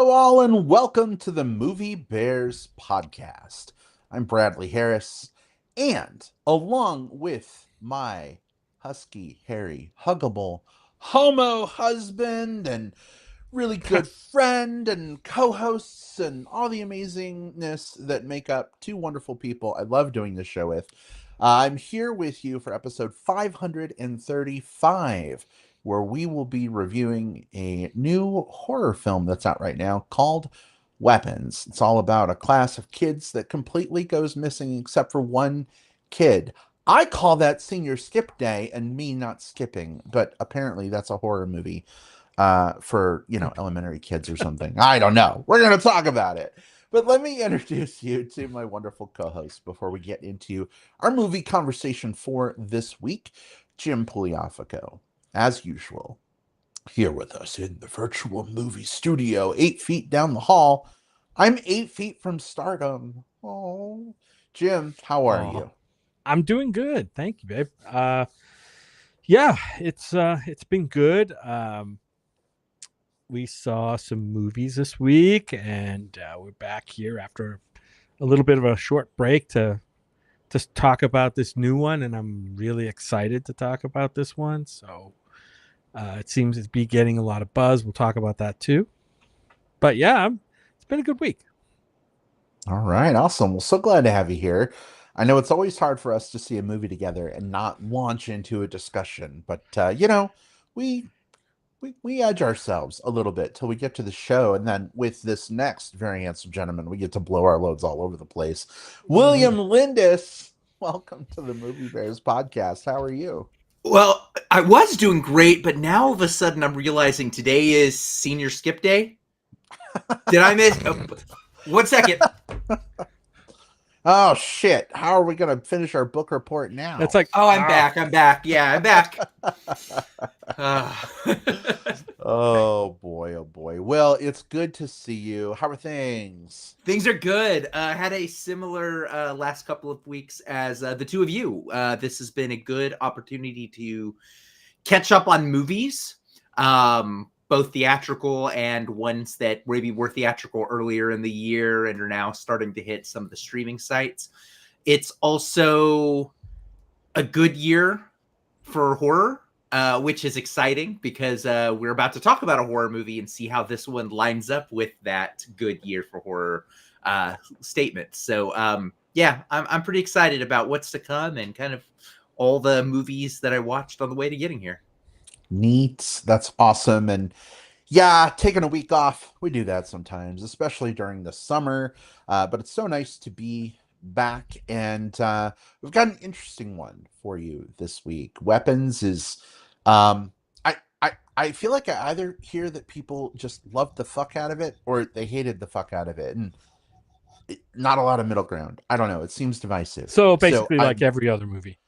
Hello, all, and welcome to the Movie Bears podcast. I'm Bradley Harris, and along with my husky, hairy, huggable homo husband and really good friend and co-hosts and all the amazingness that make up two wonderful people I love doing this show with. I'm here with you for episode 535, where we will be reviewing a new horror film that's out right now called Weapons. It's all about a class of kids that completely goes missing except for one kid. I call that senior skip day and me not skipping, but apparently that's a horror movie for, elementary kids or something. I don't know. We're going to talk about it. But let me introduce you to my wonderful co-host before we get into our movie conversation for this week, Jim Pugliafico. As usual, here with us in the virtual movie studio, 8 feet down the hall. I'm 8 feet from stardom. Oh, Jim, how are you? I'm doing good. Thank you, babe. Yeah, it's been good. We saw some movies this week, and we're back here after a little bit of a short break to talk about this new one, and I'm really excited to talk about this one. So it seems to be getting a lot of buzz. We'll talk about that too. But yeah, it's been a good week. All right, awesome. Well, so glad to have you here. I know it's always hard for us to see a movie together and not launch into a discussion, but we we edge ourselves a little bit till we get to the show, and then with this next very handsome gentleman, we get to blow our loads all over the place. William Lindis, welcome to the Movie Bears podcast. How are you? Well, I was doing great, but now all of a sudden I'm realizing today is senior skip day. Did I miss? 1 second. Oh shit! How are we gonna finish our book report now? That's like, Oh, I'm back. I'm back. Yeah, I'm back. Oh boy, oh boy. Well, it's good to see you. How are things? Things are good. Had a similar last couple of weeks as the two of you. This has been a good opportunity to catch up on movies, both theatrical and ones that maybe were theatrical earlier in the year and are now starting to hit some of the streaming sites. It's also a good year for horror, which is exciting because we're about to talk about a horror movie and see how this one lines up with that good year for horror statement. So, yeah, I'm pretty excited about what's to come and kind of all the movies that I watched on the way to getting here. Neat. That's awesome. And yeah, taking a week off. We do that sometimes, especially during the summer. But it's so nice to be back. And we've got an interesting one for you this week. Weapons is I feel like I either hear that people just loved the fuck out of it or they hated the fuck out of it. And not a lot of middle ground. I don't know. It seems divisive. so So basically like I'm every other movie.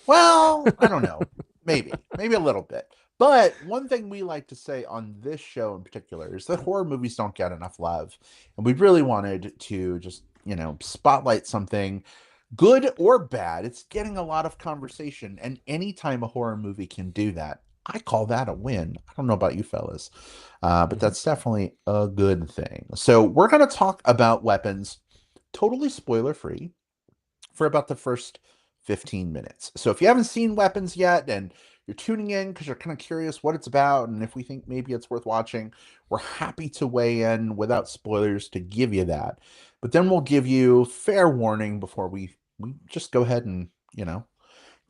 Well, I don't know. Maybe a little bit. But one thing we like to say on this show in particular is that horror movies don't get enough love. And we really wanted to just, spotlight something good or bad. It's getting a lot of conversation. And anytime a horror movie can do that, I call that a win. I don't know about you fellas, but Mhm. that's definitely a good thing. So we're going to talk about Weapons, totally spoiler free, for about the first 15 minutes. So if you haven't seen Weapons yet and you're tuning in because you're kind of curious what it's about and if we think maybe it's worth watching, we're happy to weigh in without spoilers to give you that. But then we'll give you fair warning before we just go ahead and,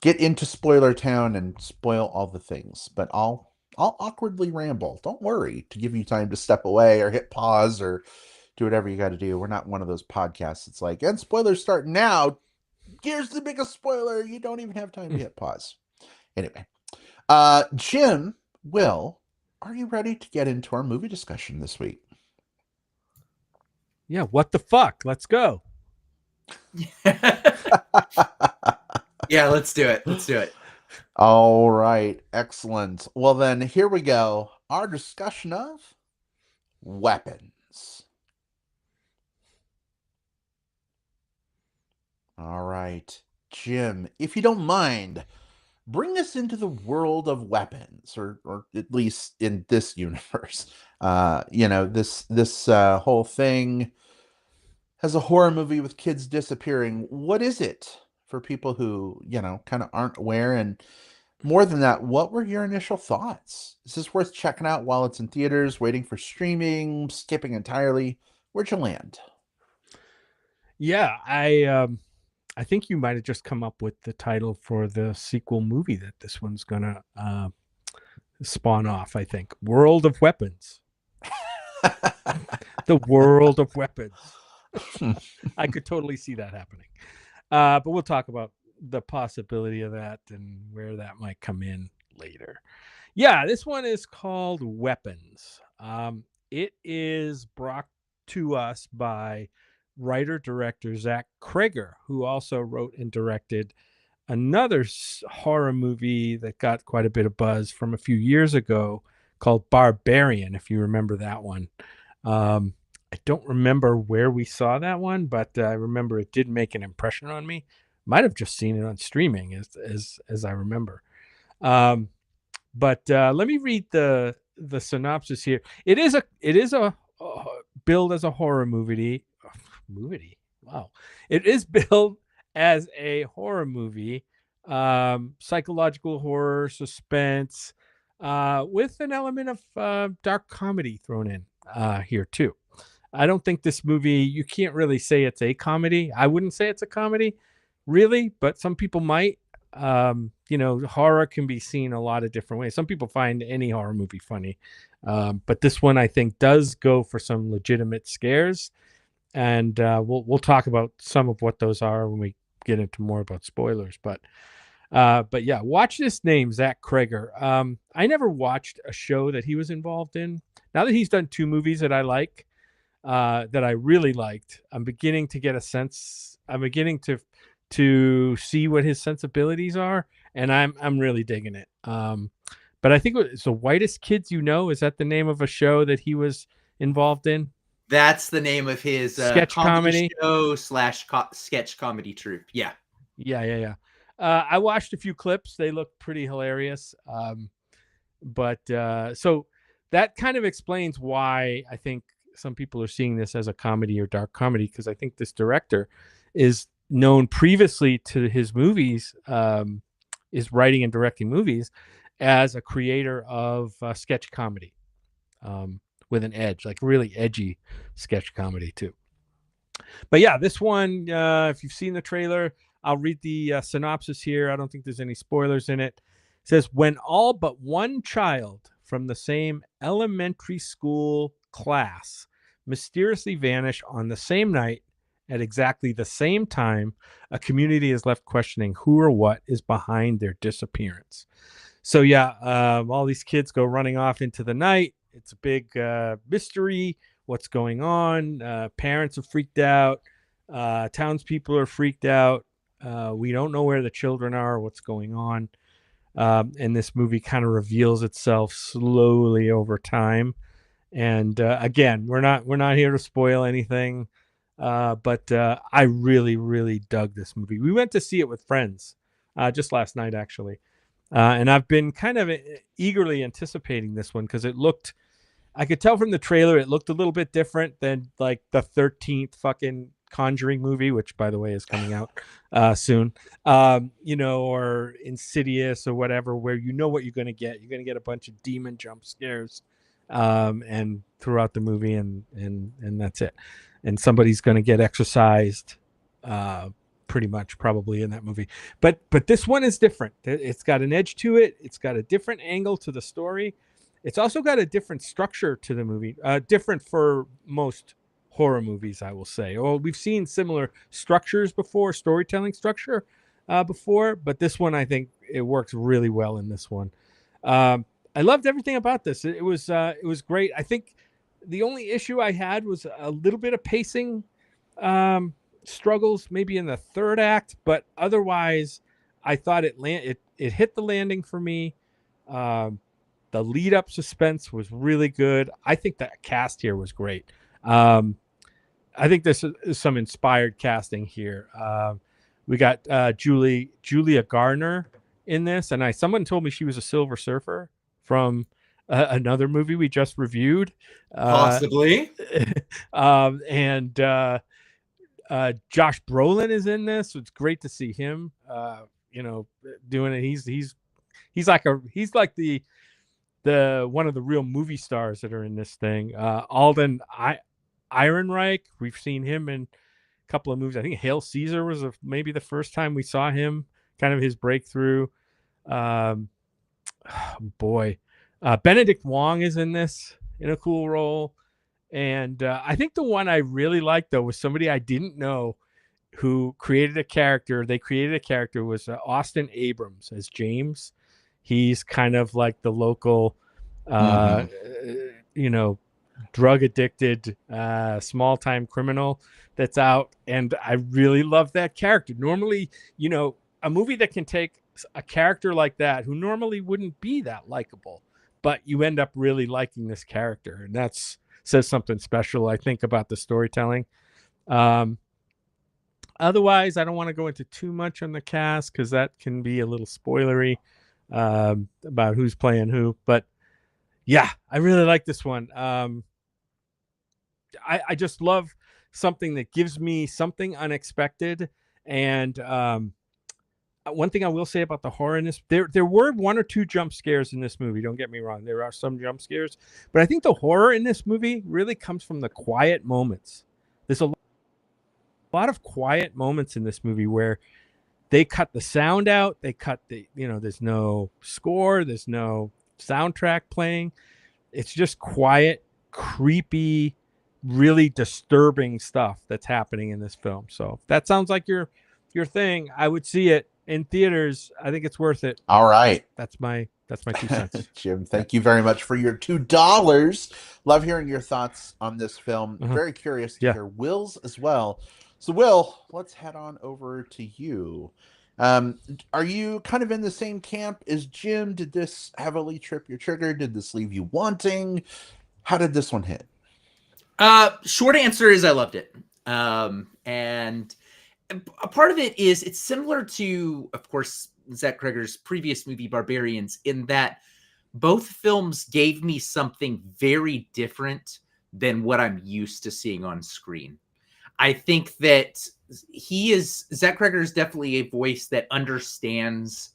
get into spoiler town and spoil all the things. But I'll awkwardly ramble. Don't worry, to give you time to step away or hit pause or do whatever you got to do. We're not one of those podcasts. It's like, and spoilers start now. Here's the biggest spoiler. You don't even have time to hit pause. Anyway, Jim, Will, are you ready to get into our movie discussion this week? Yeah, what the fuck? Let's go. Yeah, let's do it. Let's do it. All right, excellent. Well, then here we go. Our discussion of weapons. All right, Jim, if you don't mind, bring us into the world of weapons, or at least in this universe. This whole thing has a horror movie with kids disappearing. What is it for people who, kind of aren't aware? And more than that, what were your initial thoughts? Is this worth checking out while it's in theaters, waiting for streaming, skipping entirely? Where'd you land? Yeah, I think you might have just come up with the title for the sequel movie that this one's gonna spawn off. I think World of Weapons. The World of Weapons. I could totally see that happening. But we'll talk about the possibility of that and where that might come in later. Yeah, this one is called Weapons. It is brought to us by writer-director Zach Cregger, who also wrote and directed another horror movie that got quite a bit of buzz from a few years ago called Barbarian, if you remember that one. I don't remember where we saw that one, but I remember it did make an impression on me. Might have just seen it on streaming, as I remember. But let me read the synopsis here. It is a billed as a horror movie. Wow, it is billed as a horror movie, psychological horror, suspense, with an element of dark comedy thrown in here too. I don't think this movie, you can't really say it's a comedy. I wouldn't say it's a comedy, really, but some people might. Horror can be seen a lot of different ways. Some people find any horror movie funny, but this one I think does go for some legitimate scares, and we'll talk about some of what those are when we get into more about spoilers. But yeah, watch this name, Zach Cregger. I never watched a show that he was involved in. Now that he's done 2 movies that I like, that I really liked, I'm beginning to get a sense. I'm beginning to see what his sensibilities are, and I'm really digging it. But I think it's The Whitest Kids You Know. Is that the name of a show that he was involved in? That's the name of his sketch comedy show / sketch comedy troupe. Yeah. I watched a few clips. They look pretty hilarious. But so that kind of explains why I think some people are seeing this as a comedy or dark comedy, because I think this director is known previously to his movies, is writing and directing movies as a creator of sketch comedy, with an edge, like really edgy sketch comedy too. But yeah, this one, if you've seen the trailer, I'll read the synopsis here. I don't think there's any spoilers in it. It says, when all but one child from the same elementary school class mysteriously vanish on the same night at exactly the same time, a community is left questioning who or what is behind their disappearance. So yeah, all these kids go running off into the night. It's a big mystery. What's going on? Parents are freaked out. Townspeople are freaked out. We don't know where the children are, what's going on. And this movie kind of reveals itself slowly over time. And again, we're not here to spoil anything. But I really, really dug this movie. We went to see it with friends just last night, actually. And I've been kind of eagerly anticipating this one because I could tell from the trailer, it looked a little bit different than like the 13th fucking Conjuring movie, which by the way is coming out soon, or Insidious or whatever, where you know what you're going to get. You're going to get a bunch of demon jump scares and throughout the movie, and that's it. And somebody's going to get exorcised pretty much probably in that movie. But this one is different. It's got an edge to it. It's got a different angle to the story. It's also got a different structure to the movie, different for most horror movies, I will say. Well, we've seen similar structures before, storytelling structure before, but this one, I think it works really well in this one. I loved everything about this. It was great. I think the only issue I had was a little bit of pacing struggles, maybe in the third act, but otherwise, I thought it hit the landing for me. The lead up suspense was really good. I think the cast here was great. I think this is some inspired casting here. We got Julia Garner in this, and someone told me she was a Silver Surfer from another movie we just reviewed. Possibly. And Josh Brolin is in this. So it's great to see him. Doing it. He's like the one of the real movie stars that are in this thing. Alden Ehrenreich. We've seen him in a couple of movies. I think Hail Caesar was maybe the first time we saw him. Kind of his breakthrough. Benedict Wong is in this in a cool role. And I think the one I really liked, though, was somebody I didn't know who created a character. They created a character was Austin Abrams as James. He's kind of like the local, drug addicted, small time criminal that's out. And I really love that character. Normally, a movie that can take a character like that who normally wouldn't be that likable, but you end up really liking this character. And that's says something special, I think, about the storytelling. Otherwise, I don't want to go into too much on the cast because that can be a little spoilery about who's playing who. But yeah, I really like this one. I just love something that gives me something unexpected. And one thing I will say about the horror in this, there were one or two jump scares in this movie. Don't get me wrong. There are some jump scares, but I think the horror in this movie really comes from the quiet moments. There's a lot of quiet moments in this movie where they cut the sound out. They cut there's no score. There's no soundtrack playing. It's just quiet, creepy, really disturbing stuff that's happening in this film. So if that sounds like your thing, I would see it in theaters. I think it's worth it. All right. That's my 2 cents. Jim, thank you very much for your $2. Love hearing your thoughts on this film. Very curious to hear Will's as well. So Will, let's head on over to you. Are you kind of in the same camp as Jim? Did this heavily trip your trigger? Did this leave you wanting? How did this one hit? Short answer is I loved it. And a part of it is it's similar to, of course, Zach Cregger's previous movie, Barbarians, in that both films gave me something very different than what I'm used to seeing on screen. I think that Zach Cregger is definitely a voice that understands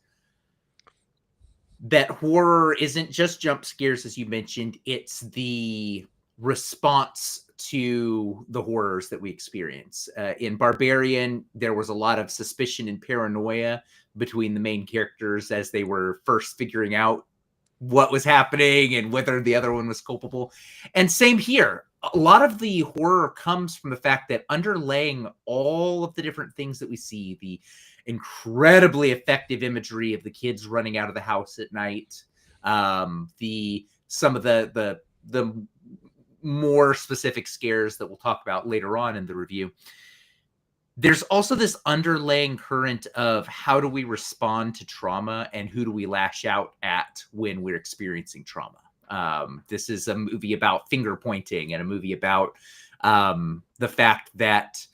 that horror isn't just jump scares, as you mentioned. It's the response to the horrors that we experience. In Barbarian, there was a lot of suspicion and paranoia between the main characters as they were first figuring out what was happening and whether the other one was culpable. And same here. A lot of the horror comes from the fact that underlaying all of the different things that we see, the incredibly effective imagery of the kids running out of the house at night, some of the more specific scares that we'll talk about later on in the review. There's also this underlaying current of how do we respond to trauma and who do we lash out at when we're experiencing trauma. This is a movie about finger pointing and a movie about the fact that,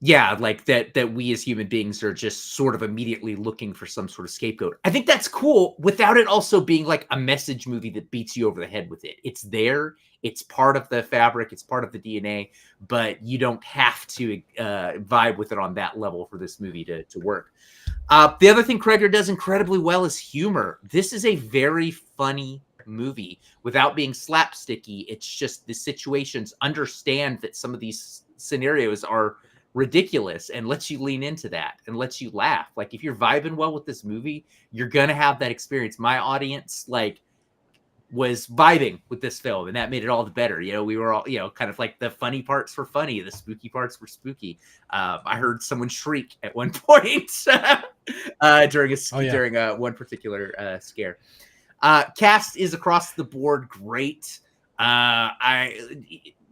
that we as human beings are just sort of immediately looking for some sort of scapegoat. I think that's cool without it also being like a message movie that beats you over the head with it. It's there. It's part of the fabric. It's part of the DNA, but you don't have to vibe with it on that level for this movie to work. The other thing Cregger does incredibly well is humor. This is a very funny movie without being slapsticky. It's just the situations understand that some of these scenarios are ridiculous and lets you lean into that and lets you laugh. Like if you're vibing well with this movie, you're going to have that experience. My audience was vibing with this film and that made it all the better. We were all, kind of like the funny parts were funny. The spooky parts were spooky. I heard someone shriek at one point during one particular scare. Cast is across the board great.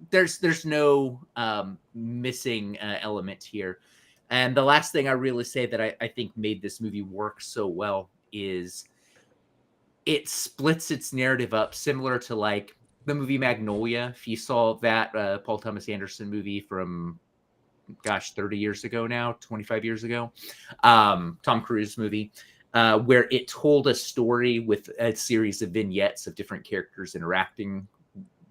There's no missing element here. And the last thing I really say that I think made this movie work so well is it splits its narrative up similar to like the movie Magnolia. If you saw that Paul Thomas Anderson movie from 30 years ago now, 25 years ago, Tom Cruise movie. where it told a story with a series of vignettes of different characters interacting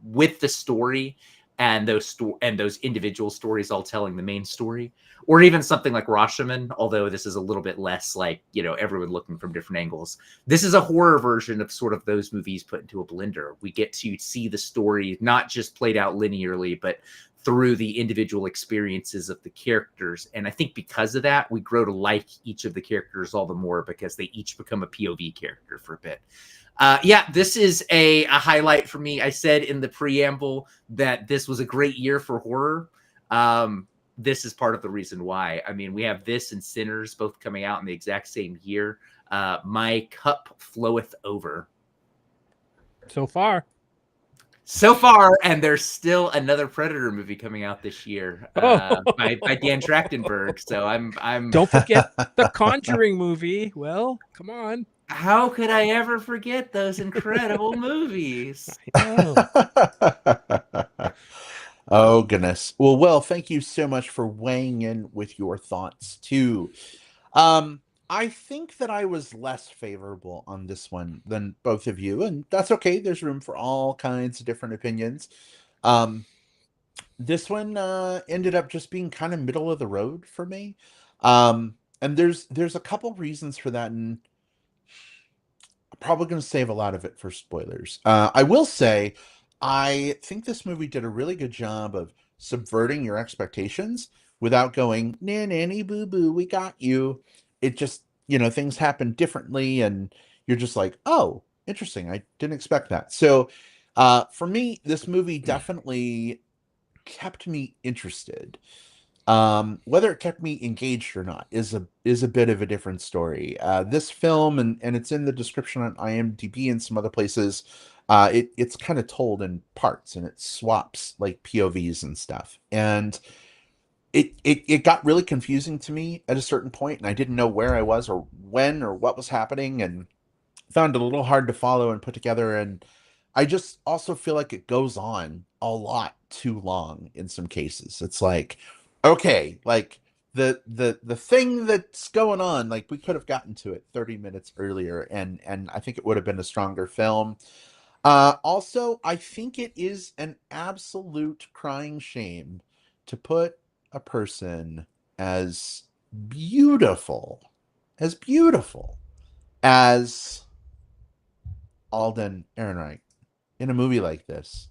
with the story, and those individual stories all telling the main story. Or even something like Rashomon, although this is a little bit less like, everyone looking from different angles. This is a horror version of sort of those movies put into a blender. We get to see the story not just played out linearly, but through the individual experiences of the characters. And I think because of that, we grow to like each of the characters all the more, because they each become a POV character for a bit. This is a highlight for me. I said in the preamble that this was a great year for horror. This is part of the reason why. I mean, we have this and Sinners both coming out in the exact same year. My cup floweth over. So far, and there's still another Predator movie coming out this year by Dan Trachtenberg. So I'm. Don't forget the Conjuring movie. Well, come on. How could I ever forget those incredible movies? Oh, goodness. Well, Will, thank you so much for weighing in with your thoughts, too. I think that I was less favorable on this one than both of you, and that's okay. There's room for all kinds of different opinions. This one ended up just being kind of middle of the road for me. And there's a couple reasons for that, and I'm probably going to save a lot of it for spoilers. I will say, I think this movie did a really good job of subverting your expectations without going, nah, nanny, boo, boo, we got you. It just, things happen differently, and you're just like, oh, interesting. I didn't expect that. So for me, this movie definitely kept me interested. Whether it kept me engaged or not is a bit of a different story. This film, and it's in the description on IMDb and some other places, it's kind of told in parts, and it swaps like POVs and stuff. And it got really confusing to me at a certain point, and I didn't know where I was or when or what was happening, and found it a little hard to follow and put together. And I just also feel like it goes on a lot too long in some cases. It's like, okay, like the thing that's going on, like we could have gotten to it 30 minutes earlier, and I think it would have been a stronger film. Also, I think it is an absolute crying shame to put a person as beautiful as Alden Ehrenreich in a movie like this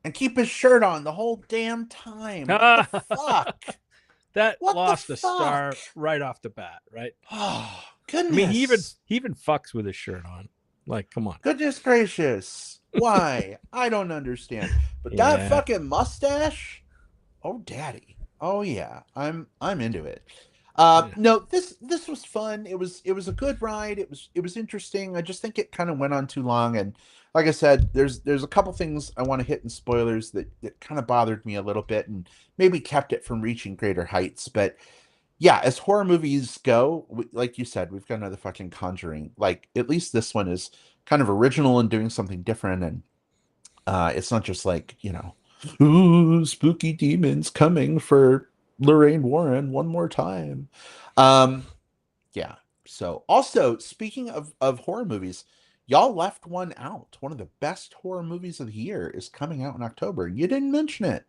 and keep his shirt on the whole damn time. What the fuck? That What lost the a fuck? star right off the bat, right? Oh, I goodness. mean, he even fucks with his shirt on. Like, come on. Goodness gracious. Why? I don't understand. But that fucking mustache? Oh, daddy. Oh yeah. I'm into it. No, this was fun. It was a good ride. It was interesting. I just think it kind of went on too long, and like I said, there's a couple things I want to hit in spoilers that kind of bothered me a little bit and maybe kept it from reaching greater heights. But yeah, as horror movies go, like you said, we've got another fucking Conjuring. Like, at least this one is kind of original and doing something different, and it's not just like, ooh, spooky demons coming for Lorraine Warren one more time. Yeah. So also, speaking of horror movies, y'all left one out. One of the best horror movies of the year is coming out in October. You didn't mention it.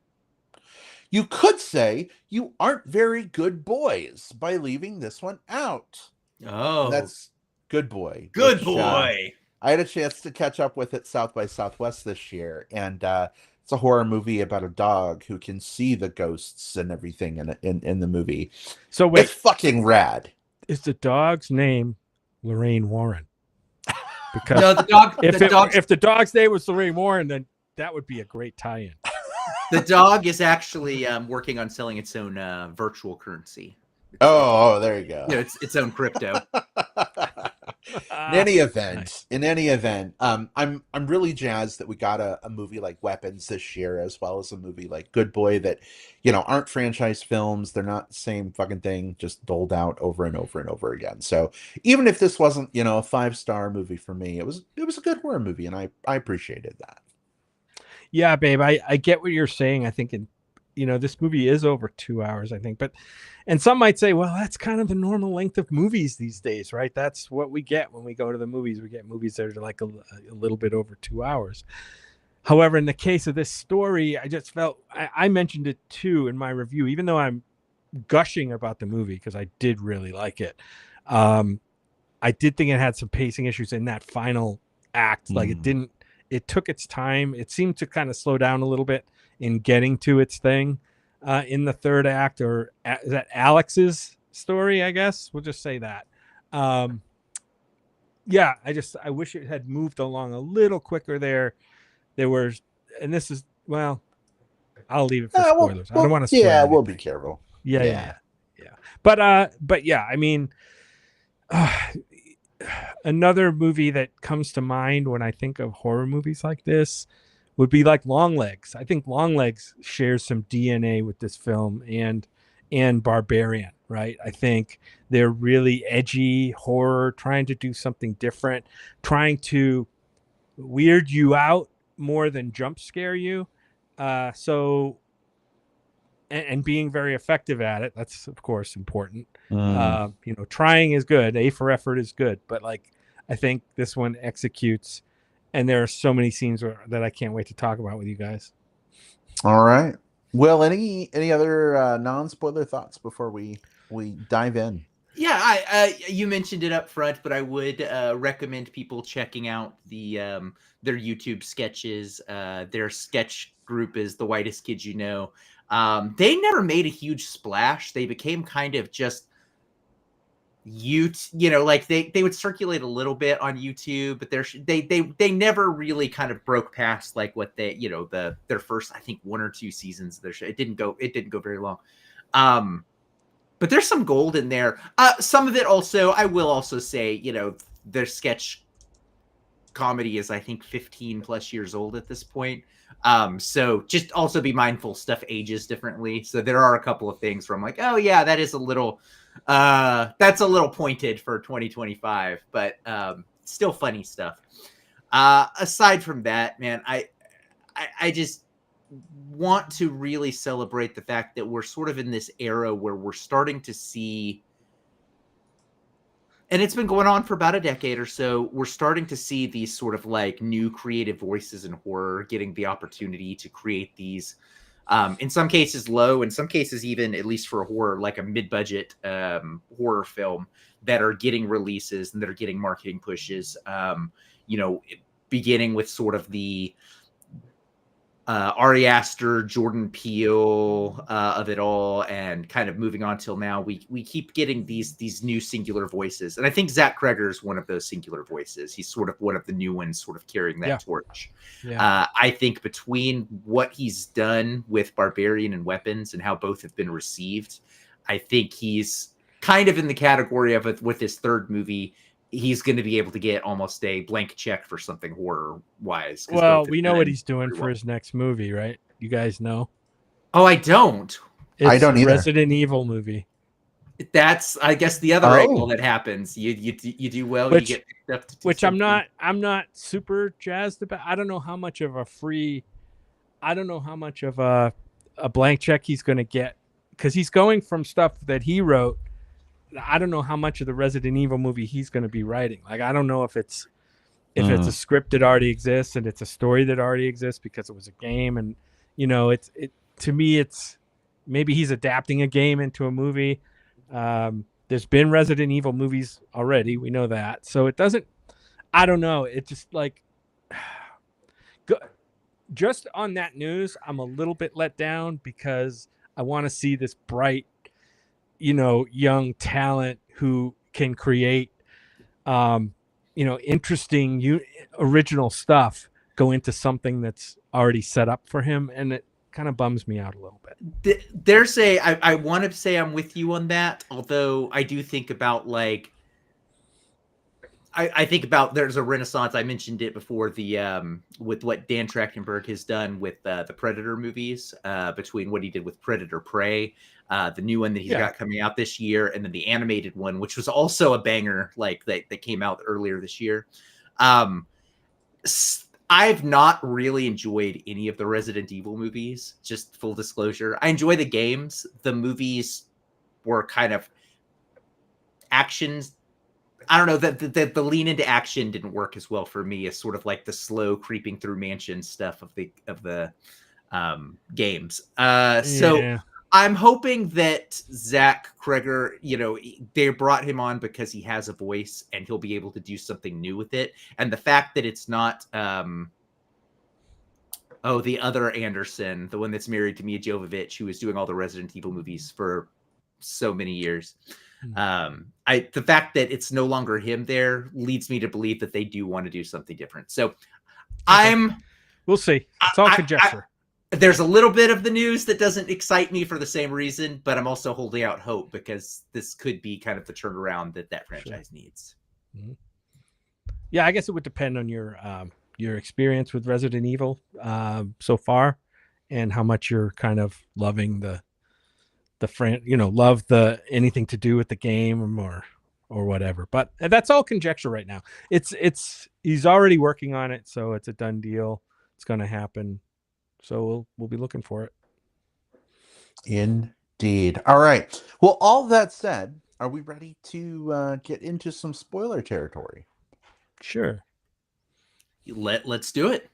You could say you aren't very good boys by leaving this one out. Oh, And that's Good Boy. Good which, Boy. I had a chance to catch up with it South by Southwest this year, and it's a horror movie about a dog who can see the ghosts and everything in the movie. So wait, it's fucking rad. Is the dog's name Lorraine Warren? Because No, if the dog's name was Lorraine Warren, then that would be a great tie-in. The dog is actually working on selling its own virtual currency. Oh, there you go. Its own crypto. In any event, I'm really jazzed that we got a movie like Weapons this year, as well as a movie like Good Boy that, aren't franchise films. They're not the same fucking thing, just doled out over and over and over again. So even if this wasn't, a 5-star movie for me, it was a good horror movie, and I appreciated that. Yeah, babe, I get what you're saying. I think this movie is over 2 hours, I think. And some might say, well, that's kind of the normal length of movies these days, right? That's what we get when we go to the movies. We get movies that are like a little bit over 2 hours. However, in the case of this story, I just felt I mentioned it too in my review, even though I'm gushing about the movie because I did really like it. I did think it had some pacing issues in that final act. Like it took its time. It seemed to kind of slow down a little bit in getting to its thing in the third act, or is that Alex's story? I guess we'll just say that. Yeah, I wish it had moved along a little quicker there. There were, and this is, well, I'll leave it for spoilers. I don't want to spoil anything. We'll be careful. Yeah. But yeah, I mean, another movie that comes to mind when I think of horror movies like this would be like Longlegs. I think Longlegs shares some DNA with this film and Barbarian, right? I think they're really edgy horror, trying to do something different, trying to weird you out more than jump scare you. And being very effective at it. That's of course important. Trying is good. A for effort is good. But like, I think this one executes, and there are so many scenes that I can't wait to talk about with you guys. All right. Well, any other non-spoiler thoughts before we dive in? Yeah, you mentioned it up front, but I would recommend people checking out their YouTube sketches. Their sketch group is The Whitest Kids You Know. They never made a huge splash. They became kind of just like they would circulate a little bit on YouTube, but they never really kind of broke past like what they their first, I think, 1 or 2 seasons of their show. It didn't go very long. But there's some gold in there. Some of it also, I will also say, their sketch comedy is, I think, 15 plus years old at this point. So just also be mindful stuff ages differently. So there are a couple of things where I'm like, oh yeah, that is a little, that's a little pointed for 2025, but still funny stuff. Aside from that, man, I just want to really celebrate the fact that we're sort of in this era where we're starting to see, and it's been going on for about a decade or so, we're starting to see these sort of like new creative voices in horror getting the opportunity to create these, in some cases low, in some cases even, at least for a horror, like a mid-budget horror film, that are getting releases and that are getting marketing pushes, beginning with sort of the Ari Aster, Jordan Peele of it all, and kind of moving on till now, we keep getting these new singular voices, and I think Zach Cregger is one of those singular voices. He's sort of one of the new ones, sort of carrying that torch. Yeah. I think between what he's done with Barbarian and Weapons and how both have been received, I think he's kind of in the category of with his third movie, he's going to be able to get almost a blank check for something horror wise. Well, we know what he's doing for his next movie, right? You guys know? Oh, I don't. I don't either. Resident Evil movie. That's, I guess, the other angle that happens. You do well, you get picked up to do which something. I'm not super jazzed about. I don't know how much of a blank check he's going to get, because he's going from stuff that he wrote. I don't know how much of the Resident Evil movie he's going to be writing. Like, I don't know if it's a script that already exists and it's a story that already exists because it was a game, and to me, it's maybe he's adapting a game into a movie. There's been Resident Evil movies already, we know that, so it doesn't. I don't know. It just like just on that news, I'm a little bit let down because I want to see this bright, young talent who can create, interesting, original stuff go into something that's already set up for him. And it kind of bums me out a little bit. I want to say I'm with you on that. Although I do think about like, I think about there's a renaissance. I mentioned it before, with what Dan Trachtenberg has done with the Predator movies, between what he did with Predator Prey, the new one that he's got coming out this year, and then the animated one, which was also a banger, like that came out earlier this year. I've not really enjoyed any of the Resident Evil movies, just full disclosure. I enjoy the games. The movies were kind of actions. I don't know, the lean into action didn't work as well for me as sort of like the slow creeping through mansion stuff of the games. So Yeah. I'm hoping that Zach Cregger, they brought him on because he has a voice and he'll be able to do something new with it. And the fact that it's not the other Anderson, the one that's married to Mia Jovovich, who was doing all the Resident Evil movies for so many years. The fact that it's no longer him there leads me to believe that they do want to do something different. So we'll see. It's all conjecture. There's a little bit of the news that doesn't excite me for the same reason, but I'm also holding out hope because this could be kind of the turnaround that franchise needs. Mm-hmm. Yeah, I guess it would depend on your experience with Resident Evil so far, and how much you're kind of loving the love the anything to do with the game or whatever. But that's all conjecture right now. He's already working on it, so it's a done deal. It's going to happen. So we'll be looking for it. Indeed. All right. Well, all that said, are we ready to get into some spoiler territory? Sure. Let's do it.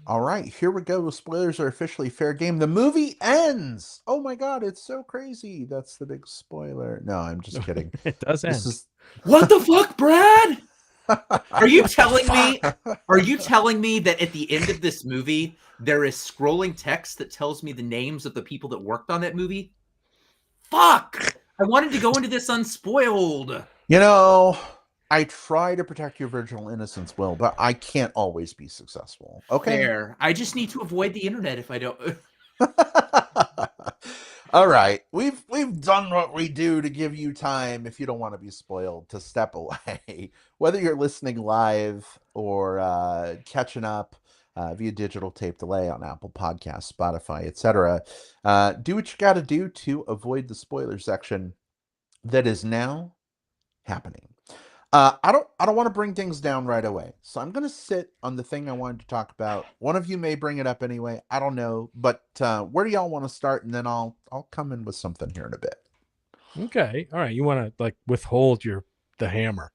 All right, here we go. Spoilers are officially fair game. The movie ends. Oh my god, it's so crazy. That's the big spoiler. No, I'm just kidding. It does end. What the fuck, Brad? Are you telling me that at the end of this movie there is scrolling text that tells me the names of the people that worked on that movie? Fuck! I wanted to go into this unspoiled. I try to protect your virginal innocence, Will, but I can't always be successful. Okay. Fair. I just need to avoid the internet if I don't. All right. We've done what we do to give you time, if you don't want to be spoiled, to step away. Whether you're listening live or catching up via digital tape delay on Apple Podcasts, Spotify, etc. Do what you got to do to avoid the spoiler section that is now happening. I don't want to bring things down right away. So I'm going to sit on the thing I wanted to talk about. One of you may bring it up anyway. I don't know. But where do y'all want to start? And then I'll come in with something here in a bit. Okay. All right. You want to withhold the hammer.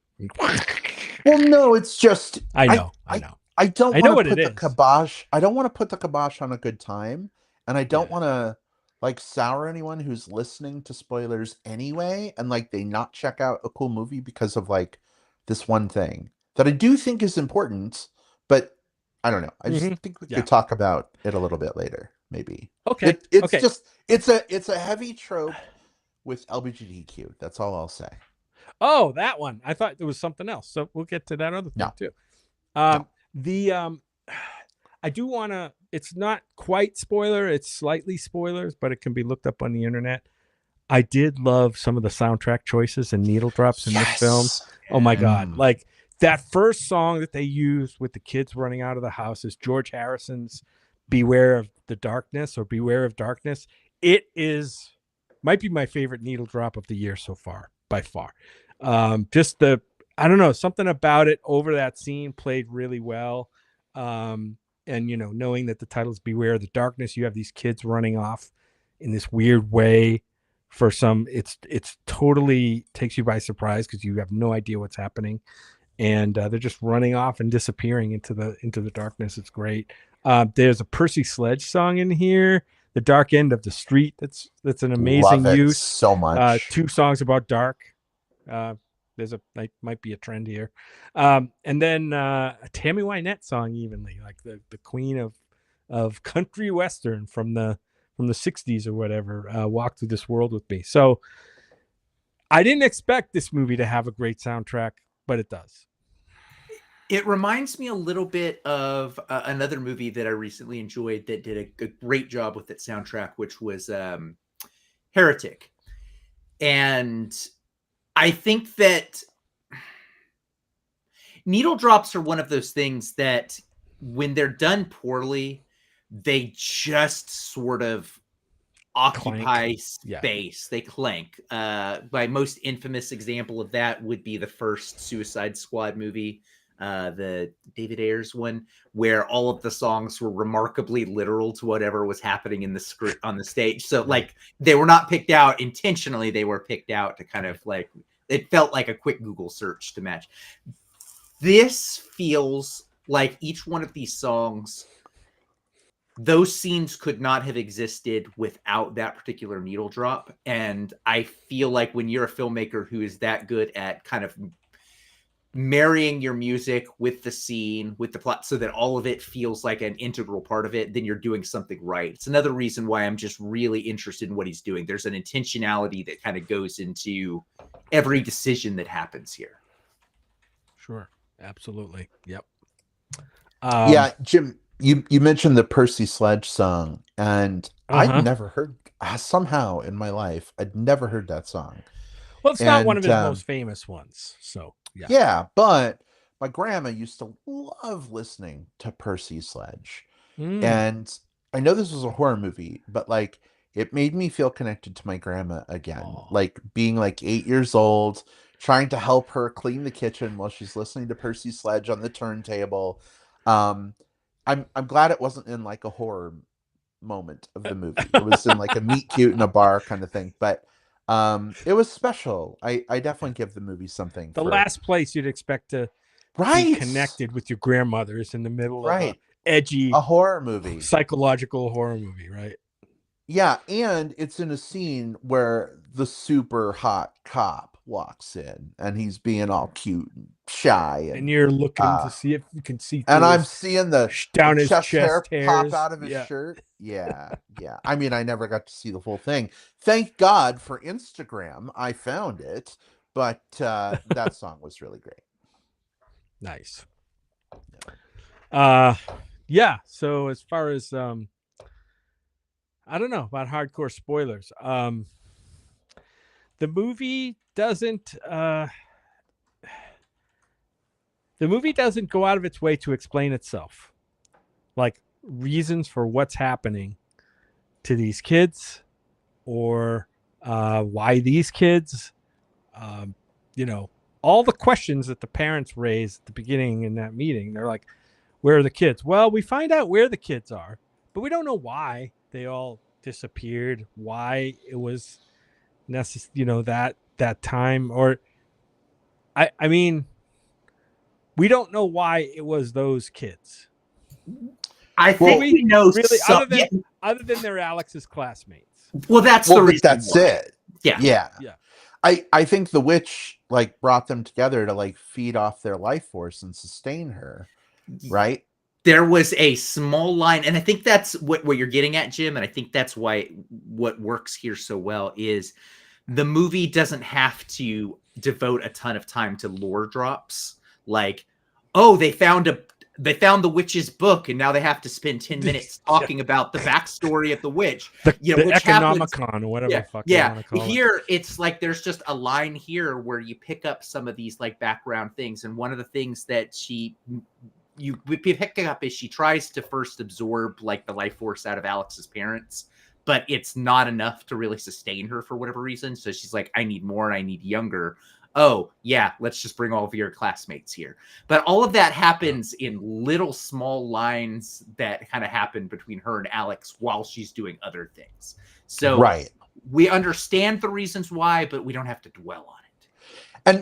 Well, no, it's just I know. I don't want to put the kibosh. I don't want to put the kibosh on a good time. And I don't want to sour anyone who's listening to spoilers anyway, and they not check out a cool movie because of this one thing that I do think is important, but I don't know. I just think we could talk about it a little bit later, maybe. Okay. It's a heavy trope with LGBTQ. That's all I'll say. Oh, that one. I thought there was something else. So we'll get to that other thing too. I do want to, it's not quite spoiler, it's slightly spoilers, but it can be looked up on the internet. I did love some of the soundtrack choices and needle drops in this film. Oh my God. That first song that they used with the kids running out of the house is George Harrison's Beware of the Darkness or Beware of Darkness. It might be my favorite needle drop of the year so far, by far. I don't know, something about it over that scene played really well. And knowing that the title is Beware of the Darkness, you have these kids running off in this weird way for some, it's totally takes you by surprise because you have no idea what's happening. And they're just running off and disappearing into the darkness. It's great. There's a Percy Sledge song in here, The Dark End of the Street. That's an amazing use. So much. 2 songs about dark. Might be a trend here. And then a Tammy Wynette song, evenly, the queen of country western from the 60s or whatever, Walk Through This World with Me. So I didn't expect this movie to have a great soundtrack, but it does. It reminds me a little bit of another movie that I recently enjoyed that did a great job with its soundtrack, which was Heretic. And I think that needle drops are one of those things that when they're done poorly, they just sort of occupy space. They clank. My most infamous example of that would be the first Suicide Squad movie, the David Ayers one, where all of the songs were remarkably literal to whatever was happening in the script on the stage. So like they were not picked out intentionally; they were picked out to kind of like it felt like a quick Google search to match. This feels like each one of these songs, those scenes could not have existed without that particular needle drop. And I feel like when you're a filmmaker who is that good at kind of marrying your music with the scene, with the plot, so that all of it feels like an integral part of it, then you're doing something right. It's another reason why I'm just really interested in what he's doing. There's an intentionality that kind of goes into every decision that happens here. Sure. Absolutely. Yep. Yeah, Jim, you mentioned the Percy Sledge song, and I'd never heard, somehow in my life, I'd never heard that song. Well, it's not one of his most famous ones, so yeah. Yeah, but my grandma used to love listening to Percy Sledge. And I know this was a horror movie, but like it made me feel connected to my grandma again. Like being like 8 years old, trying to help her clean the kitchen while she's listening to Percy Sledge on the turntable. I'm glad it wasn't in like a horror moment of the movie. It was in like a meet cute in a bar kind of thing. But it was special. I definitely give the movie something. The last place you'd expect to be connected with your grandmother is in the middle of a edgy, a horror movie, psychological horror movie, right? Yeah, and it's in a scene where the super hot cop walks in and he's being all cute and shy, and you're looking to see if you can see. And I'm seeing the down his chest hair hairs pop out of his shirt. Yeah. I mean, I never got to see the full thing. Thank God for Instagram, I found it, but that song was really great. Nice. Yeah. So as far as I don't know about hardcore spoilers. The movie doesn't go out of its way to explain itself, like reasons for what's happening to these kids, or why these kids. All the questions that the parents raised at the beginning in that meeting. They're like, "Where are the kids?" Well, we find out where the kids are, but we don't know why they all disappeared, why it was necessary, that time, or I mean, we don't know why it was those kids. I think we know really other than they're Alex's classmates. Well, that's the reason. That's why. it. Yeah. I think the witch like brought them together to like feed off their life force and sustain her, right? There was a small line, and I think that's what you're getting at, Jim, and I think that's why what works here so well is the movie doesn't have to devote a ton of time to lore drops. Like, oh, they found the witch's book, and now they have to spend 10 minutes talking about the backstory of the witch. The Economicon, or whatever the fuck you want to call here, it's like there's just a line here where you pick up some of these like background things, and one of the things that we pick up is she tries to first absorb like the life force out of Alex's parents, but it's not enough to really sustain her for whatever reason. So she's like, I need more and I need younger. Oh yeah, let's just bring all of your classmates here. But all of that happens in little small lines that kind of happen between her and Alex while she's doing other things. So we understand the reasons why, but we don't have to dwell on it.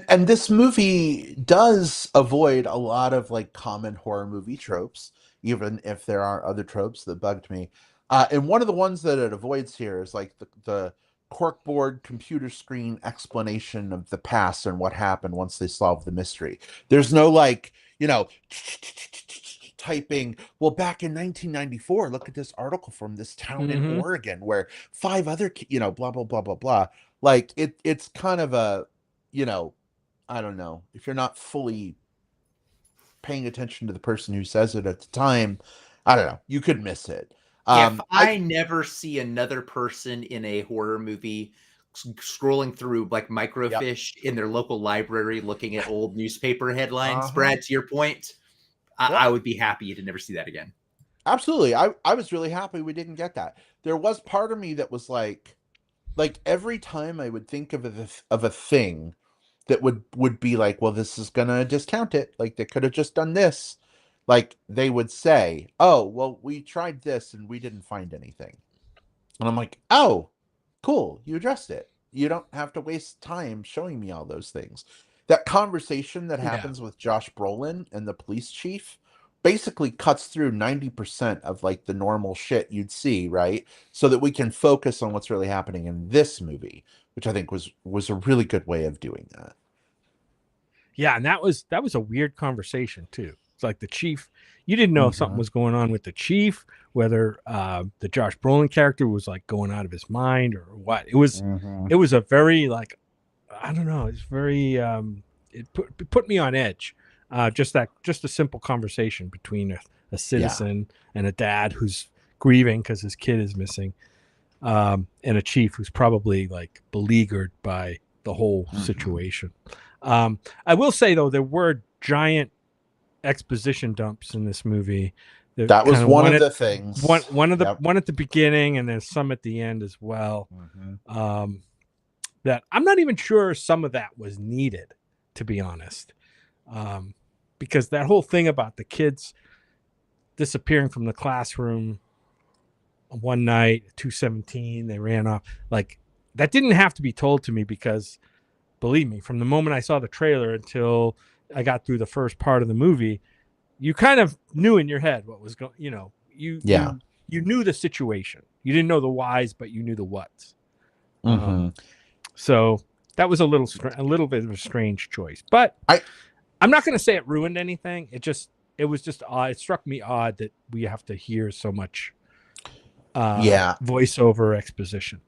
And this movie does avoid a lot of like common horror movie tropes, even if there are other tropes that bugged me. And one of the ones that it avoids here is like the corkboard computer screen explanation of the past and what happened once they solved the mystery. There's no like, typing, well, back in 1994, look at this article from this town in Oregon where 5 other, blah, blah, blah, blah, blah. Like it's kind of a, I don't know, if you're not fully paying attention to the person who says it at the time, I don't know, you could miss it. If I never see another person in a horror movie scrolling through like microfiche in their local library looking at old newspaper headlines, Brad, to your point, I would be happy to never see that again. Absolutely. I was really happy we didn't get that. There was part of me that was like every time I would think of a thing that would be like, well, this is gonna discount it. Like they could have just done this. Like they would say, oh, well, we tried this and we didn't find anything. And I'm like, oh, cool, you addressed it. You don't have to waste time showing me all those things. That conversation that happens with Josh Brolin and the police chief basically cuts through 90% of like the normal shit you'd see, right? So that we can focus on what's really happening in this movie, which I think was a really good way of doing that. Yeah, and that was a weird conversation too. It's like the chief, you didn't know if something was going on with the chief, whether the Josh Brolin character was like going out of his mind or what. It was a very like, I don't know, it's very it put me on edge. Just a simple conversation between a citizen and a dad who's grieving because his kid is missing, and a chief who's probably like beleaguered by the whole situation. I will say though, there were giant exposition dumps in this movie. That was one of the things. One at the beginning, and there's some at the end as well. That I'm not even sure some of that was needed, to be honest, because that whole thing about the kids disappearing from the classroom one night, 2:17, they ran off. Like that didn't have to be told to me because, believe me, from the moment I saw the trailer until I got through the first part of the movie, you kind of knew in your head what was going. You knew the situation. You didn't know the whys, but you knew the whats. So that was a little bit of a strange choice. But I'm not going to say it ruined anything. It was just odd. It struck me odd that we have to hear so much voiceover exposition.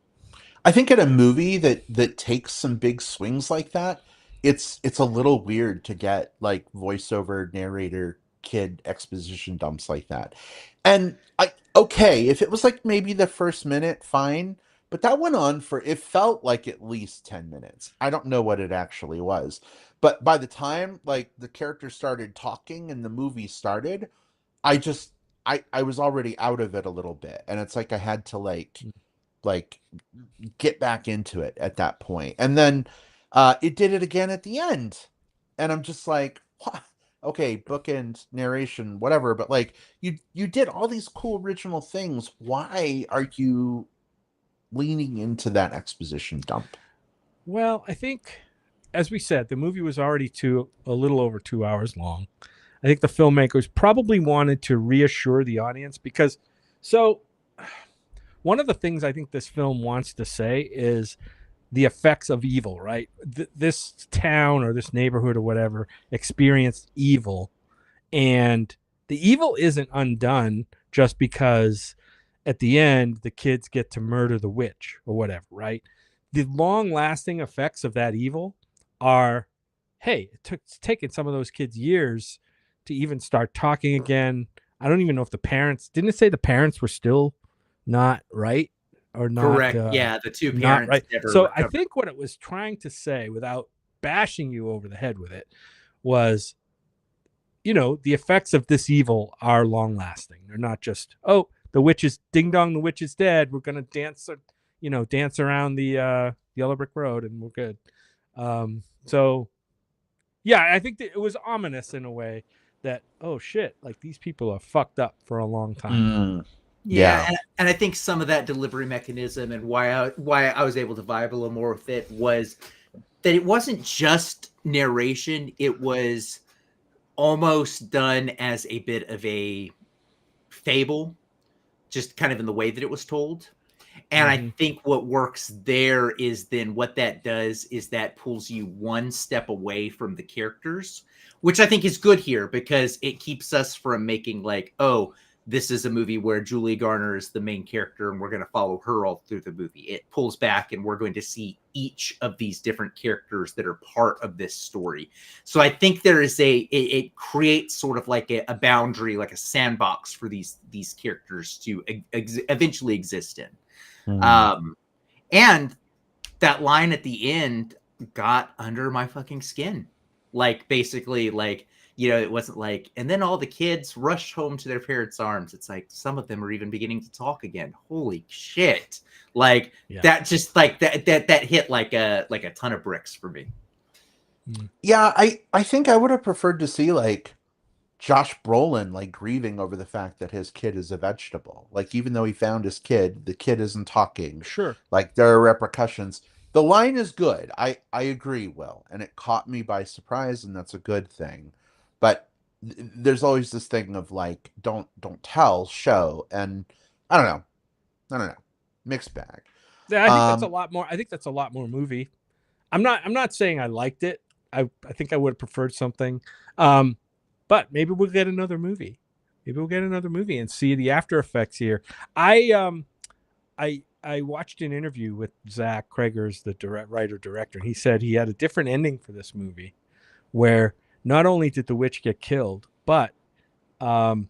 I think in a movie that takes some big swings like that, it's a little weird to get like voiceover narrator kid exposition dumps like that. And if it was like maybe the first minute, fine, but that went on for, it felt like at least 10 minutes. I don't know what it actually was, but by the time like the characters started talking and the movie started, I was already out of it a little bit, and it's like I had to like get back into it at that point. And then it did it again at the end, and I'm just like, what? Okay, bookend narration, whatever, but like you did all these cool original things. Why are you leaning into that exposition dump? Well, I think, as we said, the movie was already a little over 2 hours long. I think the filmmakers probably wanted to reassure the audience because, one of the things I think this film wants to say is the effects of evil, right? This town or this neighborhood or whatever experienced evil, and the evil isn't undone just because at the end the kids get to murder the witch or whatever, right? The long-lasting effects of that evil are, hey, it's taken some of those kids years to even start talking again. I don't even know if the parents, didn't it say the parents were still not right or not correct? The two parents right. never So recovered. I think what it was trying to say, without bashing you over the head with it, was, the effects of this evil are long lasting. They're not just, oh, the witch is ding dong, the witch is dead, we're gonna dance around the yellow brick road and we're good. So yeah, I think that it was ominous in a way that, oh shit, like these people are fucked up for a long time. Yeah. And I think some of that delivery mechanism and why I was able to vibe a little more with it was that it wasn't just narration. It was almost done as a bit of a fable, just kind of in the way that it was told. And I think what works there is then what that does is that pulls you one step away from the characters, which I think is good here because it keeps us from making like, oh, this is a movie where Julia Garner is the main character and we're going to follow her all through the movie. It pulls back and we're going to see each of these different characters that are part of this story. So I think there is it creates sort of like a boundary, like a sandbox for these characters to eventually exist in. And that line at the end got under my fucking skin. Like basically like, it wasn't like, and then all the kids rushed home to their parents' arms. It's like some of them are even beginning to talk again. Holy shit. Like that just like that hit like a ton of bricks for me. Yeah, I think I would have preferred to see like Josh Brolin like grieving over the fact that his kid is a vegetable. Like even though he found his kid, the kid isn't talking. Sure. Like there are repercussions. The line is good. I agree, Will, and it caught me by surprise, and that's a good thing. But there's always this thing of like don't tell, show, and I don't know. I don't know. Mixed bag. Yeah, I think that's a Um, lot more. I think that's a lot more movie. I'm not saying I liked it. I think I would have preferred something. Um, but maybe we'll get another movie. Maybe we'll get another movie and see the after effects here. I watched an interview with Zach Cregger's the writer director, and he said he had a different ending for this movie, where not only did the witch get killed, but um,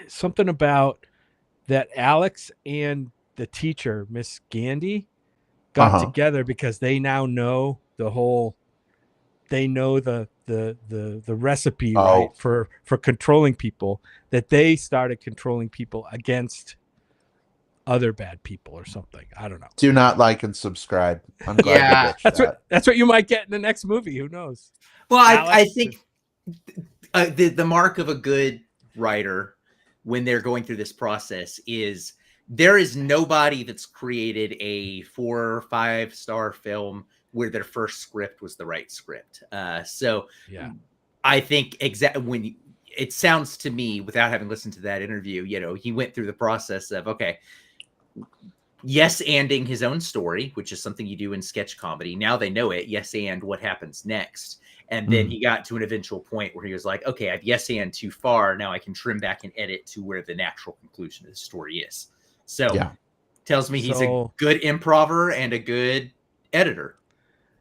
something about that Alex and the teacher, Miss Gandy, got uh-huh. together because they now know the whole. They know the recipe, right, Oh, for controlling people. That they started controlling people against other bad people or something. I don't know. do not like and subscribe. I'm glad you Yeah. ditched That's what that. you might get in the next movie. Who knows? Well, I Alex. think the mark of a good writer when they're going through this process is there is nobody that's created a 4 or 5 star film where their first script was the right script. So Yeah. I think when it sounds to me, without having listened to that interview, he went through the process of, okay, yes, anding his own story, which is something you do in sketch comedy. Now they know it. Yes, and what happens next. And then he got to an eventual point where he was like, okay, I've yes and too far. Now I can trim back and edit to where the natural conclusion of the story is. So Yeah. tells me he's a So good improver and a good editor.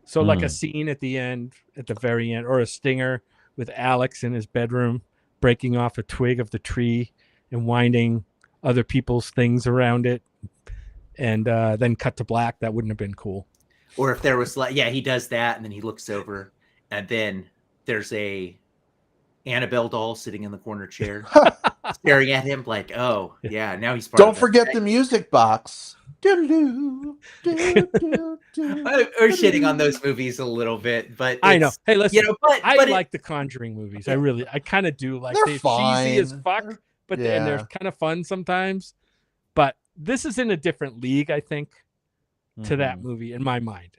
so like a scene at the end, at the very end, or a stinger with Alex in his bedroom breaking off a twig of the tree and winding other people's things around it, and then cut to black. That wouldn't have been cool. Or if there was like, yeah, he does that and then he looks over and then there's a Annabelle doll sitting in the corner chair staring at him like, oh, yeah, now he's part Don't of the forget the music box. Doo-doo-doo, doo-doo-doo, We're shitting on doo-doo-doo. those movies a little bit, but I know. it's Hey, listen, I but like the Conjuring movies. I kind of do. Like They're they're cheesy as fine. fuck, and they're Yeah. kind of fun sometimes. But this is in a different league, I think, to that movie in my mind.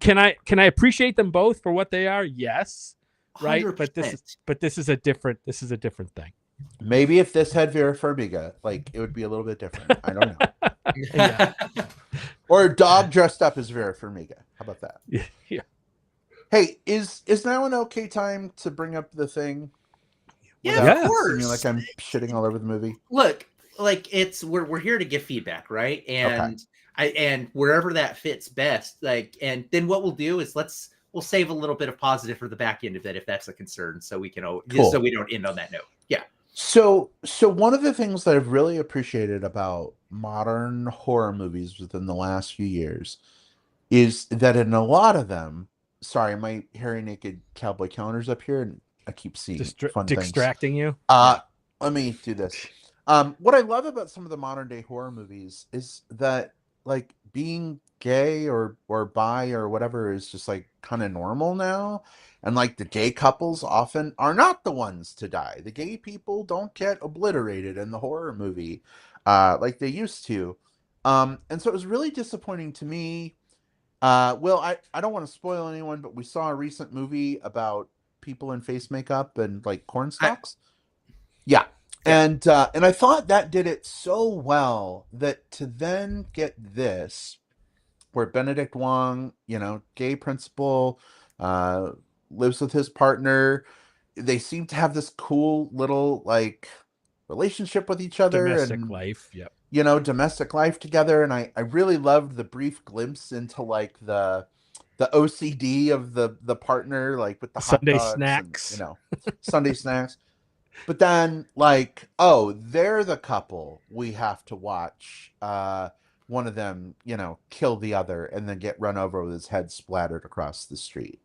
Can I appreciate them both for what they are? Yes, right. 100%. But this is a different thing. Maybe if this had Vera Farmiga, like it would be a little bit different. I don't know. Yeah. Or a dog dressed up as Vera Farmiga. How about that? Yeah. Hey, is now an okay time to bring up the thing Yeah, without of seeming course. like I'm shitting all over the movie? Look, like we're here to give feedback, right? And and wherever that fits best, like, and then what we'll do is we'll save a little bit of positive for the back end of that if that's a concern, so we can Cool. so we don't end on that note. Yeah. So one of the things that I've really appreciated about modern horror movies within the last few years is that in a lot of them, sorry, my hairy naked cowboy counter's up here and I keep seeing fun things. Distracting you. Let me do this. What I love about some of the modern day horror movies is that like being gay or bi or whatever is just like kind of normal now. And like the gay couples often are not the ones to die. The gay people don't get obliterated in the horror movie like they used to. And so it was really disappointing to me. Well, I don't want to spoil anyone, but we saw a recent movie about people in face makeup and like corn stalks. Yeah. And I thought that did it so well that to then get this, where Benedict Wong, gay principal, lives with his partner, they seem to have this cool little like relationship with each other Domestic and life. Yep. domestic life together. And I really loved the brief glimpse into like the OCD of the partner, like with the hot Sunday dogs snacks. and Sunday snacks. But then, like, oh, they're the couple we have to watch. One of them, kill the other and then get run over with his head splattered across the street.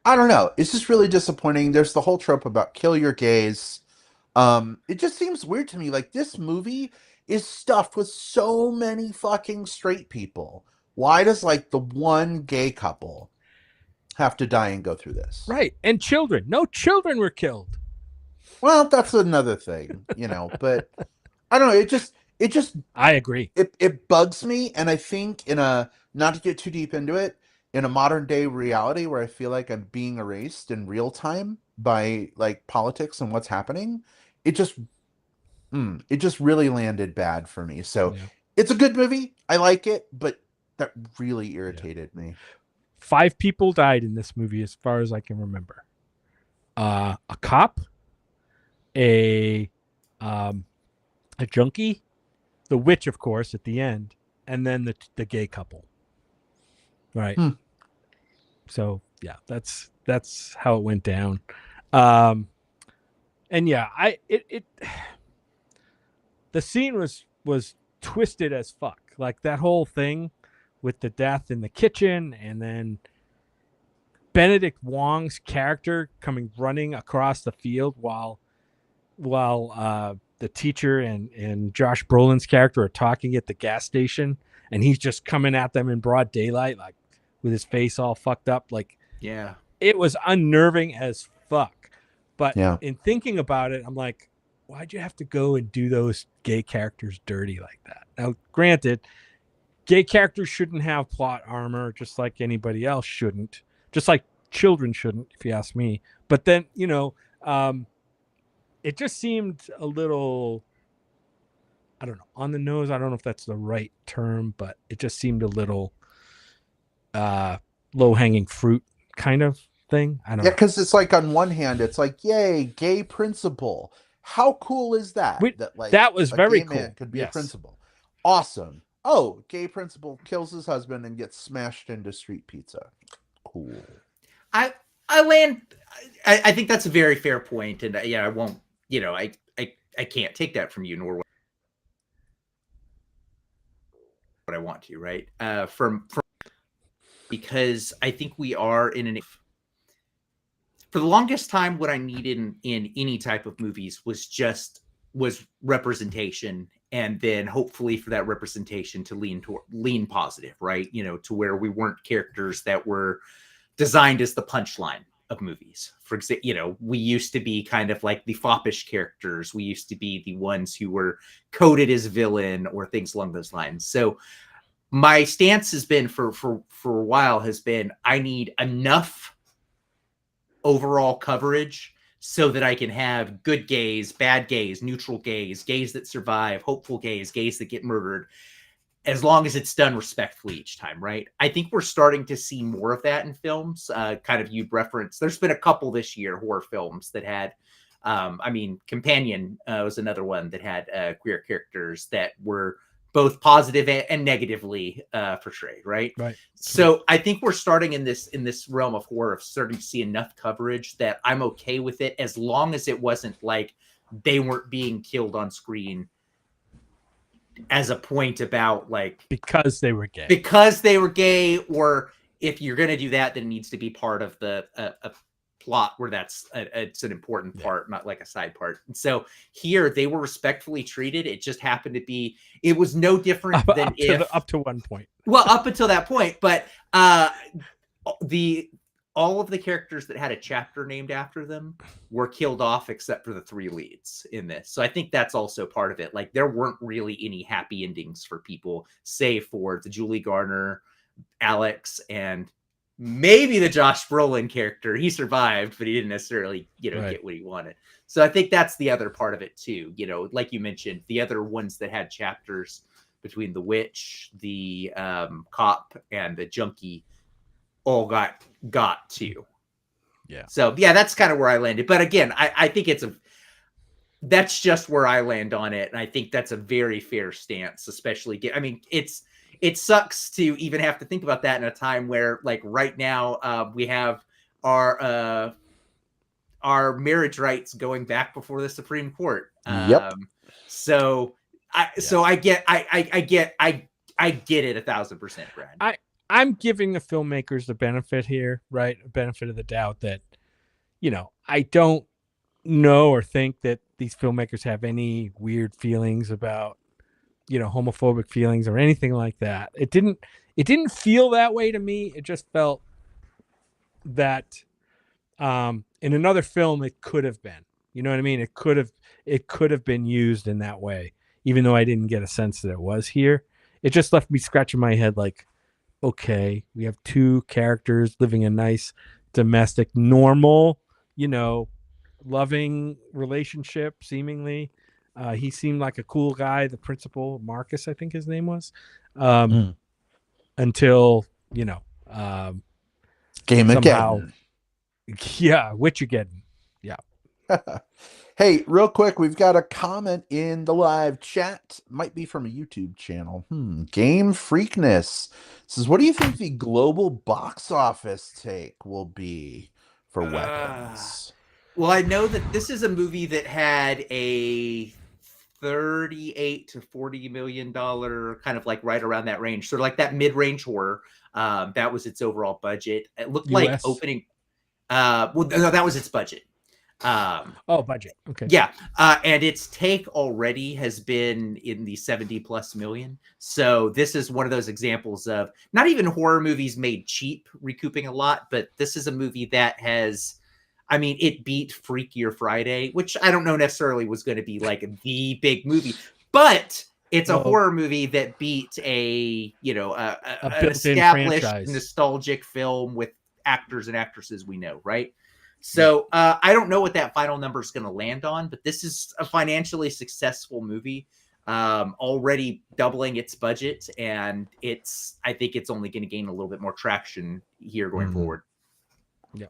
I don't know. It's just really disappointing. There's the whole trope about kill your gays. It just seems weird to me. Like, this movie is stuffed with so many fucking straight people. Why does, like, the one gay couple have to die and go through this. Right. And children. No children were killed. Well, that's another thing, but I don't know. It just I agree. it bugs me, and I think not to get too deep into it, in a modern day reality where I feel like I'm being erased in real time by like politics and what's happening, it just really landed bad for me. So it's a good movie. I like it, but that really irritated me. 5 people died in this movie, as far as I can remember. A cop, a junkie, the witch, of course, at the end, and then the gay couple. Right. So yeah, that's how it went down. And yeah, the scene was twisted as fuck. Like that whole thing with the death in the kitchen, and then Benedict Wong's character coming running across the field while the teacher and Josh Brolin's character are talking at the gas station, and he's just coming at them in broad daylight, like with his face all fucked up. Like, yeah, it was unnerving as fuck. But yeah. in thinking about it, I'm like, why'd you have to go and do those gay characters dirty like that? Now, granted, gay characters shouldn't have plot armor, just like anybody else shouldn't, just like children shouldn't, if you ask me. But then, it just seemed a little, I don't know, on the nose. I don't know if that's the right term, but it just seemed a little low-hanging fruit kind of thing. I don't know. Because it's like, on one hand, it's like, yay, gay principal. How cool is that? That was very cool. Man could be a principal. Awesome. Oh, gay principal kills his husband and gets smashed into street pizza. Cool. I think that's a very fair point, and I won't. I can't take that from you, nor what I want to. Right? Because I think we are in for the longest time, what I needed in any type of movies was representation, and then hopefully for that representation to lean positive, right? To where we weren't characters that were designed as the punchline of movies. For example, we used to be kind of like the foppish characters. We used to be the ones who were coded as villain or things along those lines. So my stance has been for a while has been, I need enough overall coverage so that I can have good gays, bad gays, neutral gays, gays that survive, hopeful gays, gays that get murdered, as long as it's done respectfully each time, right? I think we're starting to see more of that in films. Kind of you'd reference, there's been a couple this year, horror films that had, Companion was another one that had queer characters that were both positive and negatively portrayed, right? Right. So I think we're starting in this realm of horror of starting to see enough coverage that I'm okay with it, as long as it wasn't like they weren't being killed on screen as a point about like because they were gay, or if you're going to do that, then it needs to be part of the plot where it's an important part, not like a side part. And so here they were respectfully treated. It just happened to be, it was no different than up to one point. Well, up until that point, but all of the characters that had a chapter named after them were killed off except for the 3 leads in this. So I think that's also part of it. Like, there weren't really any happy endings for people, save for the Julia Garner, Alex, and maybe the Josh Brolin character. He survived, but he didn't necessarily, get what he wanted. So I think that's the other part of it too. Like you mentioned, the other ones that had chapters between the witch, the cop, and the junkie all got too. Yeah. So yeah, that's kind of where I landed. But again, I think that's just where I land on it. And I think that's a very fair stance, especially, it sucks to even have to think about that in a time where, like, right now, we have our marriage rights going back before the Supreme Court. Yep. So I get it 1,000%, Brad. I'm giving the filmmakers the benefit here, right? Benefit of the doubt that, I don't know or think that these filmmakers have any weird feelings about, homophobic feelings or anything like that. It didn't feel that way to me. It just felt that in another film it could have been. You know what I mean? It could have been used in that way, even though I didn't get a sense that it was here. It just left me scratching my head like, okay, we have two characters living a nice domestic, normal, loving relationship, seemingly. He seemed like a cool guy, the principal, Marcus, I think his name was, until, Game somehow, again. yeah, Witchageddon. Yeah. Hey, real quick, we've got a comment in the live chat. Might be from a YouTube channel. Game Freakness says, what do you think the global box office take will be for Weapons? Well, I know that this is a movie that had a $38 to $40 million kind of like right around that range, sort of like that mid-range horror. That was its overall budget. It looked like opening. Well, no, that was its budget. Budget. Okay. Yeah. And its take already has been in the 70 plus million. So this is one of those examples of not even horror movies made cheap recouping a lot, but this is a movie that has, I mean, it beat Freakier Friday, which I don't know necessarily was going to be like the big movie, but it's a horror movie that beat an established franchise. Nostalgic film with actors and actresses we know, right? So I don't know what that final number is going to land on, but this is a financially successful movie, already doubling its budget, and I think it's only going to gain a little bit more traction here going forward. Yeah,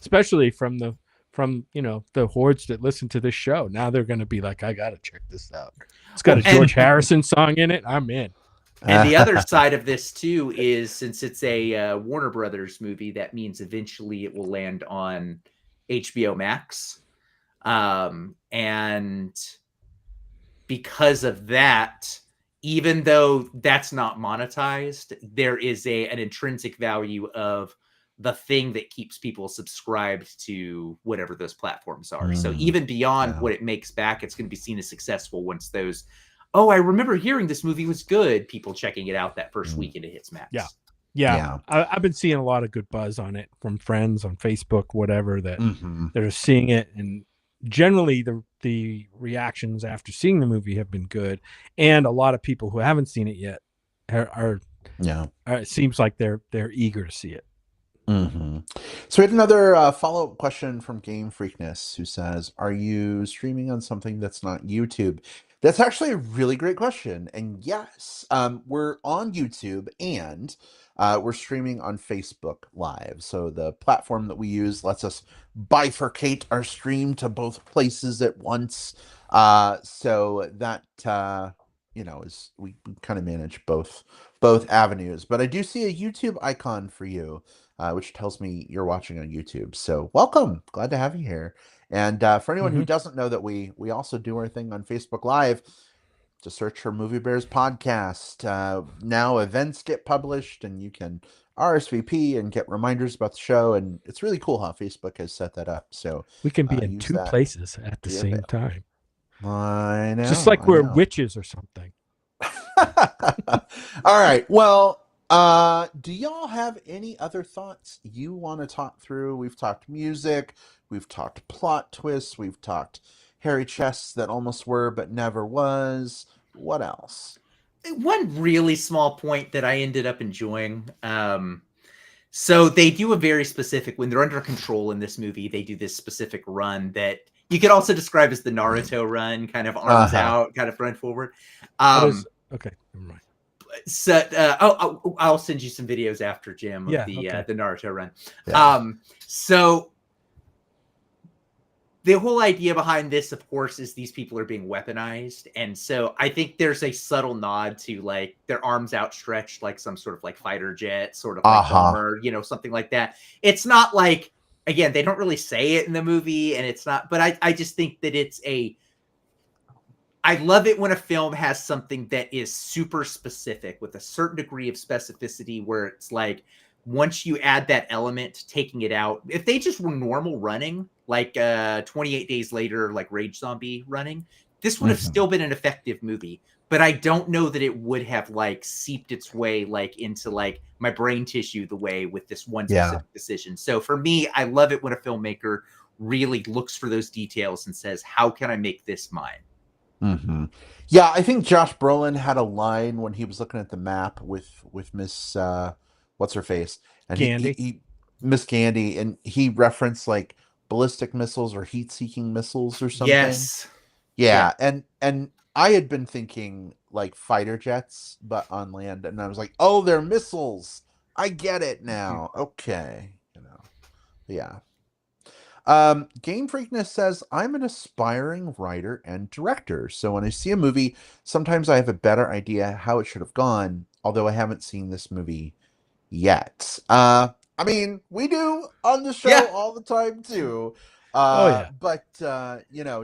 especially from the hordes that listen to this show. Now they're going to be like, I got to check this out. It's got a George Harrison song in it. I'm in. And the other side of this, too, is since it's a Warner Brothers movie, that means eventually it will land on HBO Max. And because of that, even though that's not monetized, there is an intrinsic value of the thing that keeps people subscribed to whatever those platforms are. So even beyond what it makes back, it's going to be seen as successful once those... Oh, I remember hearing this movie was good. People checking it out that first weekend it hits Max. Yeah. I've been seeing a lot of good buzz on it from friends on Facebook, whatever, that are seeing it. And generally the reactions after seeing the movie have been good. And a lot of people who haven't seen it yet are it seems like they're eager to see it. So we had another follow-up question from Game Freakness, who says, are you streaming on something that's not YouTube? That's actually a really great question. And yes, we're on YouTube and we're streaming on Facebook Live. So the platform that we use lets us bifurcate our stream to both places at once. So that, is we kind of manage both avenues. But I do see a YouTube icon for you, which tells me you're watching on YouTube. So welcome. Glad to have you here. And for anyone who doesn't know that we also do our thing on Facebook Live, just search for Movie Bears Podcast. Now events get published and you can RSVP and get reminders about the show. And it's really cool how Facebook has set that up. So we can be in two places at the same time. I know. Just like we're witches or something. All right. Well, do y'all have any other thoughts you want to talk through? We've talked music, we've talked plot twists, we've talked hairy chests that almost were but never was. What else? One really small point that I ended up enjoying. So they do a very specific, when they're under control in this movie, they do this specific run that you could also describe as the Naruto run, kind of arms out, kind of run forward. Okay, never mind. So I'll send you some videos after, Jim, of the Naruto run. So the whole idea behind this, of course, is these people are being weaponized. And so I think there's a subtle nod to like their arms outstretched, like some sort of like fighter jet, sort of like bomber, something like that. It's not like, again, they don't really say it in the movie, and it's not, but I just think that I love it when a film has something that is super specific with a certain degree of specificity where it's like, once you add that element, taking it out, if they just were normal running, like 28 Days Later, like Rage Zombie running, this would have Mhm. still been an effective movie, but I don't know that it would have like seeped its way like into like my brain tissue the way with this one Yeah. specific decision. So for me, I love it when a filmmaker really looks for those details and says, how can I make this mine? Yeah, I think Josh Brolin had a line when he was looking at the map with Miss what's her face, and Gandhi. he Miss Gandhi, and he referenced like ballistic missiles or heat-seeking missiles or something. Yes. Yeah, and I had been thinking like fighter jets, but on land, and I was like, oh, they're missiles. I get it now. Okay, yeah. Game Freakness says, I'm an aspiring writer and director, so when I see a movie, sometimes I have a better idea how it should have gone, although I haven't seen this movie yet. I mean, we do on the show Yeah. all the time too. Oh, yeah. But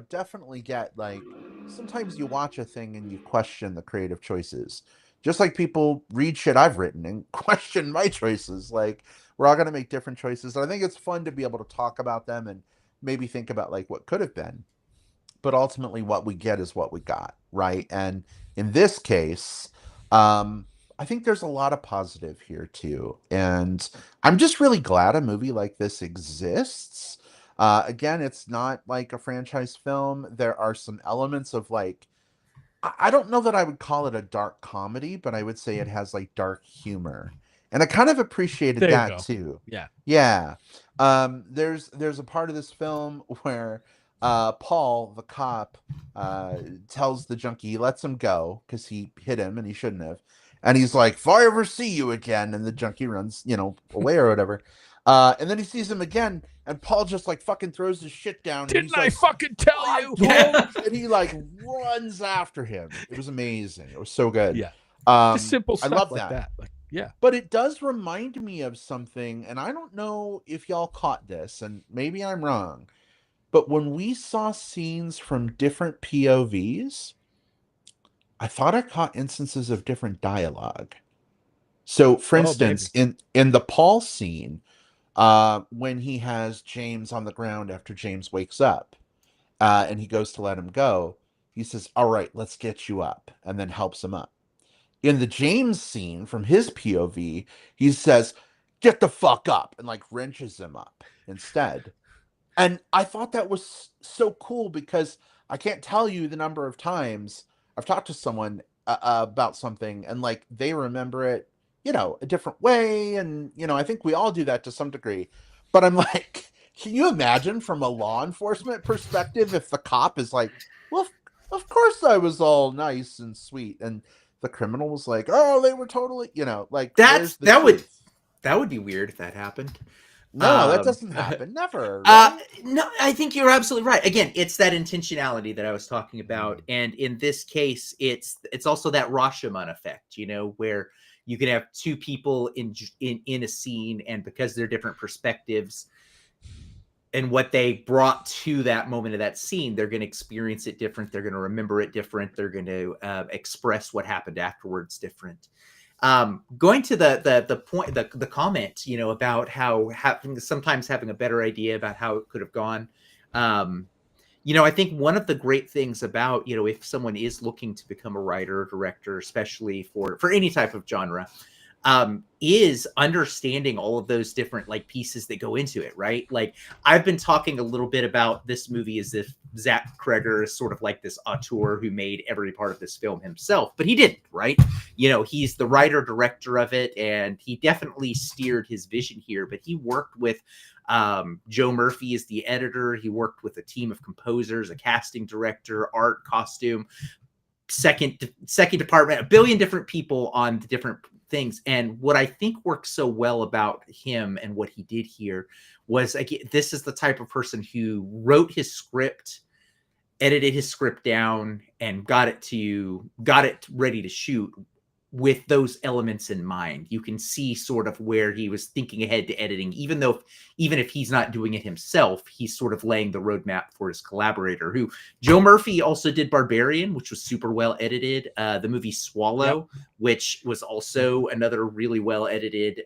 definitely get like sometimes you watch a thing and you question the creative choices. Just like people read shit I've written and question my choices. Like we're all gonna make different choices. And I think it's fun to be able to talk about them and maybe think about like what could have been. But ultimately what we get is what we got, right? And in this case, I think there's a lot of positive here too. And I'm just really glad a movie like this exists. Again, it's not like a franchise film. There are some elements of like, I don't know that I would call it a dark comedy, but I would say it has like dark humor. And I kind of appreciated There you that go. too. Yeah. Yeah. There's a part of this film where Paul, the cop, tells the junkie he lets him go because he hit him and he shouldn't have. And he's like, if I ever see you again, and the junkie runs, away or whatever. And then he sees him again, and Paul just like fucking throws his shit down. And Didn't he's I like, fucking tell I you? told, and he like runs after him. It was amazing. It was so good. Yeah. Just simple I stuff love like that. Like, yeah. but it does remind me of something, and I don't know if y'all caught this, and maybe I'm wrong, but when we saw scenes from different POVs, I thought I caught instances of different dialogue. So, for Oh, maybe. instance, in the Paul scene, when he has James on the ground after James wakes up, and he goes to let him go, he says, "All right, let's get you up," and then helps him up. In the James scene from his POV, he says, "Get the fuck up," and like wrenches him up instead. And I thought that was so cool because I can't tell you the number of times I've talked to someone about something and like they remember it, a different way. And, I think we all do that to some degree. But I'm like, can you imagine from a law enforcement perspective if the cop is like, well, of course I was all nice and sweet. And the criminal was like, oh, they were totally, like, where's the truth? That would be weird if that happened. No, that doesn't happen. Never, right? No, I think you're absolutely right. Again, it's that intentionality that I was talking about, and in this case, it's also that Rashomon effect, where you can have two people in a scene, and because they're different perspectives and what they brought to that moment of that scene, they're going to experience it different. They're going to remember it different. They're going to express what happened afterwards different. Going to the point, the comment, about how sometimes having a better idea about how it could have gone. I think one of the great things about, if someone is looking to become a writer or director, especially for any type of genre, is understanding all of those different like pieces that go into it, right? Like I've been talking a little bit about this movie as if Zach Cregger is sort of like this auteur who made every part of this film himself, but he didn't, right? He's the writer director of it, and he definitely steered his vision here, but he worked with Joe Murphy as the editor. He worked with a team of composers, a casting director, art, costume, second department, a billion different people on the different things. And what I think works so well about him and what he did here was, again, this is the type of person who wrote his script, edited his script down, and got it ready to shoot with those elements in mind. You can see sort of where he was thinking ahead to editing, even if he's not doing it himself, he's sort of laying the roadmap for his collaborator, who Joe Murphy also did Barbarian, which was super well edited. The movie Swallow, which was also another really well edited,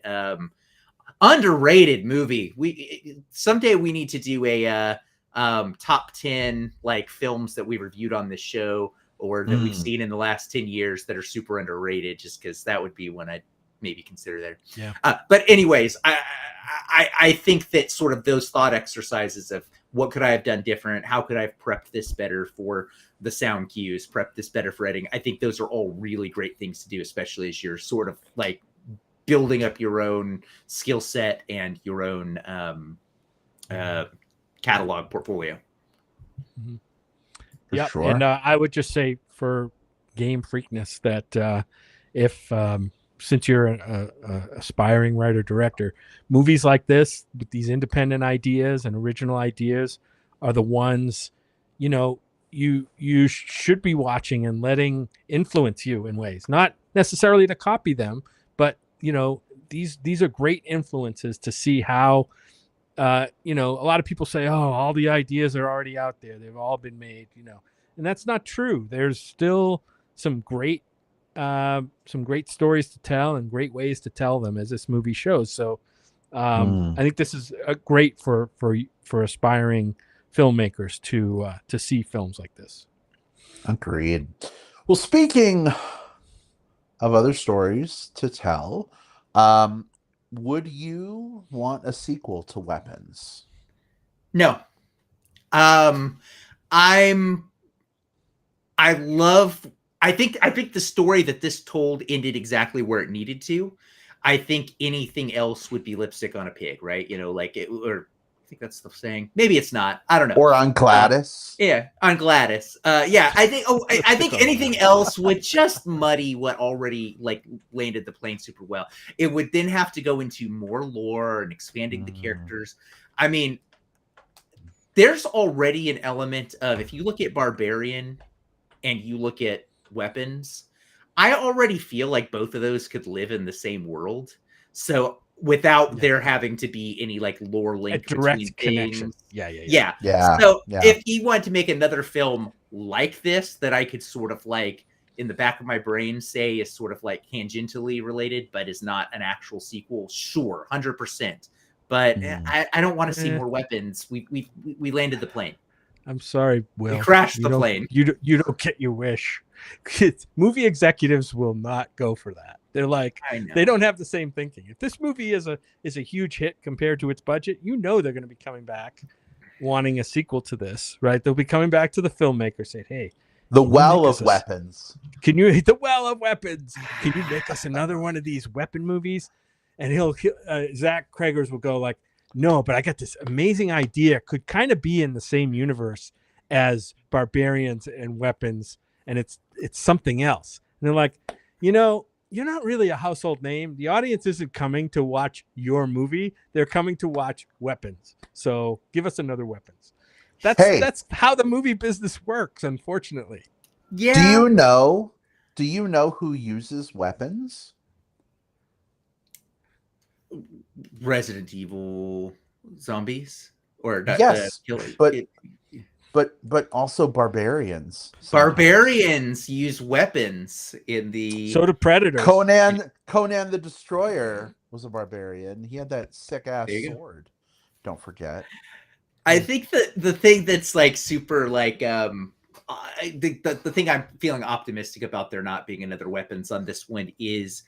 underrated movie. Someday we need to do top 10 like films that we reviewed on this show or that we've seen in the last 10 years that are super underrated, just because that would be when I'd maybe consider there. Yeah. But anyways, I think that sort of those thought exercises of what could I have done different? How could I have prepped this better for the sound cues, prepped this better for editing? I think those are all really great things to do, especially as you're sort of like building up your own skill set and your own catalog portfolio. Mm-hmm. Yeah, sure. And I would just say for Game Freakness that if since you're an aspiring writer director, movies like this with these independent ideas and original ideas are the ones, you know, you should be watching and letting influence you in ways, not necessarily to copy them, but you know, these are great influences to see how you know, a lot of people say, oh, all the ideas are already out there, they've all been made, you know, and that's not true. There's still some great stories to tell and great ways to tell them, as this movie shows. So I think this is great for aspiring filmmakers to see films like this. Agreed. Well, speaking of other stories to tell, would you want a sequel to Weapons? No. I think the story that this told ended exactly where it needed to. I think anything else would be lipstick on a pig, right? You know, like it, or I think that's the saying. Maybe it's not. I don't know. Or on Gladys. Yeah, on Gladys. Yeah, I think. Oh, I think anything else would just muddy what already like landed the plane super well. It would then have to go into more lore and expanding the characters. I mean, there's already an element of, if you look at Barbarian and you look at Weapons, I already feel like both of those could live in the same world. So without there having to be any like lore link, a direct between connection. things. Yeah. So if he wanted to make another film like this that I could sort of like in the back of my brain say is sort of like tangentially related, but is not an actual sequel, sure, 100%. But I don't want to see more Weapons. We landed the plane. I'm sorry, Will. We crashed the plane. You don't get your wish. Movie executives will not go for that. They're like, they don't have the same thinking. If this movie is a huge hit compared to its budget, you know they're going to be coming back wanting a sequel to this, right? They'll be coming back to the filmmaker saying, hey, The Well of Weapons. The Well of Weapons. Can you make us another one of these weapon movies? And Zach Cregger will go like, no, but I got this amazing idea. Could kind of be in the same universe as Barbarians and Weapons, and it's something else. And they're like, you know, you're not really a household name. The audience isn't coming to watch your movie. They're coming to watch Weapons. So give us another Weapons. That's how the movie business works, unfortunately. Yeah. Do you know who uses Weapons? Resident Evil zombies, or not, yes, but also Barbarians. Barbarians use weapons in the. So do Predators. Conan the Destroyer was a barbarian. He had that sick ass sword. Don't forget. I think that the thing that's like super like I think the thing I'm feeling optimistic about there not being another Weapons on this one is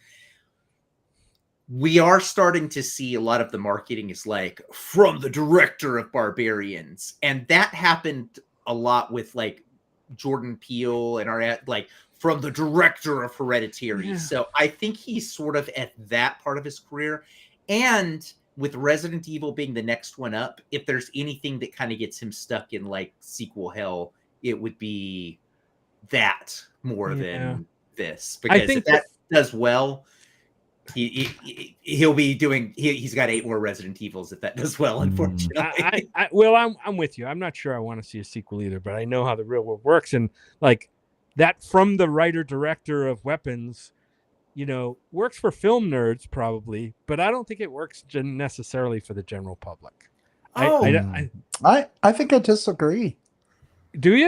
we are starting to see a lot of the marketing is like from the director of Barbarians. And that happened a lot with like Jordan Peele and our like from the director of Hereditary. Yeah. So I think he's sort of at that part of his career. And with Resident Evil being the next one up, if there's anything that kind of gets him stuck in like sequel hell, it would be that more than this. Because I think if that does well, he'll be doing. He's got 8 more Resident Evils if that does well. Unfortunately, I'm with you. I'm not sure I want to see a sequel either, but I know how the real world works, and like that from the writer director of Weapons, you know, works for film nerds probably, but I don't think it works necessarily for the general public. I think I disagree. Do you?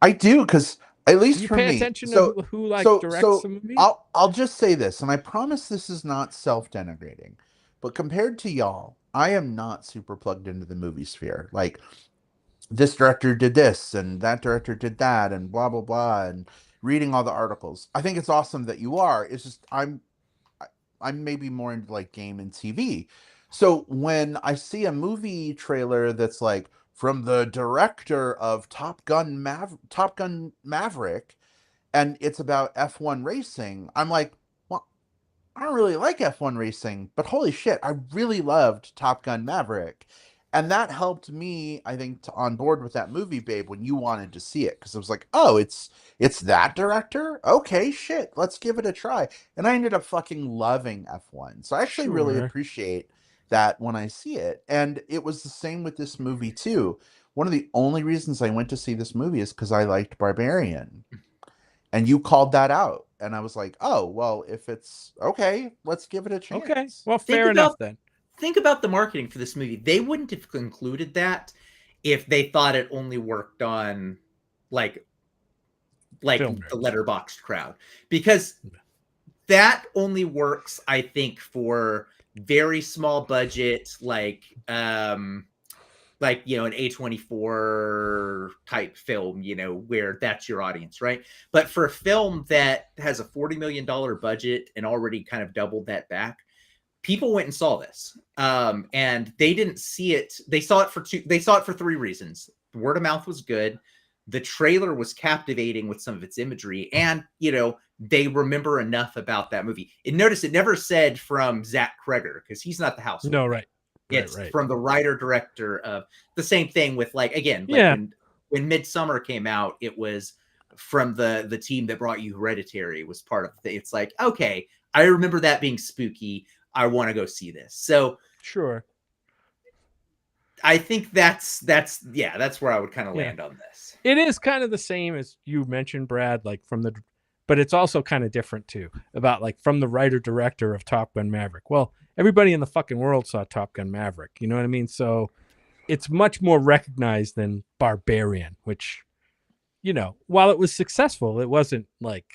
I do, because at least you for pay me. attention to who directs the movie? I'll just say this, and I promise this is not self-denigrating, but compared to y'all, I am not super plugged into the movie sphere. Like, this director did this and that director did that and blah blah blah, and reading all the articles. I think it's awesome that you are. It's just I'm maybe more into like game and TV. So when I see a movie trailer that's like from the director of Top Gun Maverick, and it's about F1 racing, I'm like, well, I don't really like F1 racing, but holy shit, I really loved Top Gun Maverick. And that helped me, I think, to on board with that movie, Babe, when you wanted to see it. Because it was like, oh, it's that director? Okay, shit, let's give it a try. And I ended up fucking loving F1. So I actually really Sure. appreciate that when I see it. And it was the same with this movie, too. One of the only reasons I went to see this movie is because I liked Barbarian. And you called that out. And I was like, oh, well, if it's okay, let's give it a chance. Okay. Well, Think fair enough about then. think about the marketing for this movie. They wouldn't have concluded that if they thought it only worked on like Film the nerds. letterboxed crowd, because that only works, I think, for very small budget, like an A24 type film, where that's your audience, right? But for a film that has a $40 million budget and already kind of doubled that back, people went and saw this, and they didn't see it. They saw it for three reasons. The word of mouth was good. The trailer was captivating with some of its imagery, and they remember enough about that movie. And notice it never said from Zach Cregger, because he's not the house. No, right. It's right. from the writer director of the same thing with Yeah. when Midsummer came out, it was from the team that brought you Hereditary, was part of the. It's like, okay, I remember that being spooky. I want to go see this. So Sure. I think that's where I would kind of land on this. It is kind of the same as you mentioned, Brad, like but it's also kind of different too, about like from the writer director of Top Gun Maverick. Well, everybody in the fucking world saw Top Gun Maverick. You know what I mean? So it's much more recognized than Barbarian, which, while it was successful, it wasn't like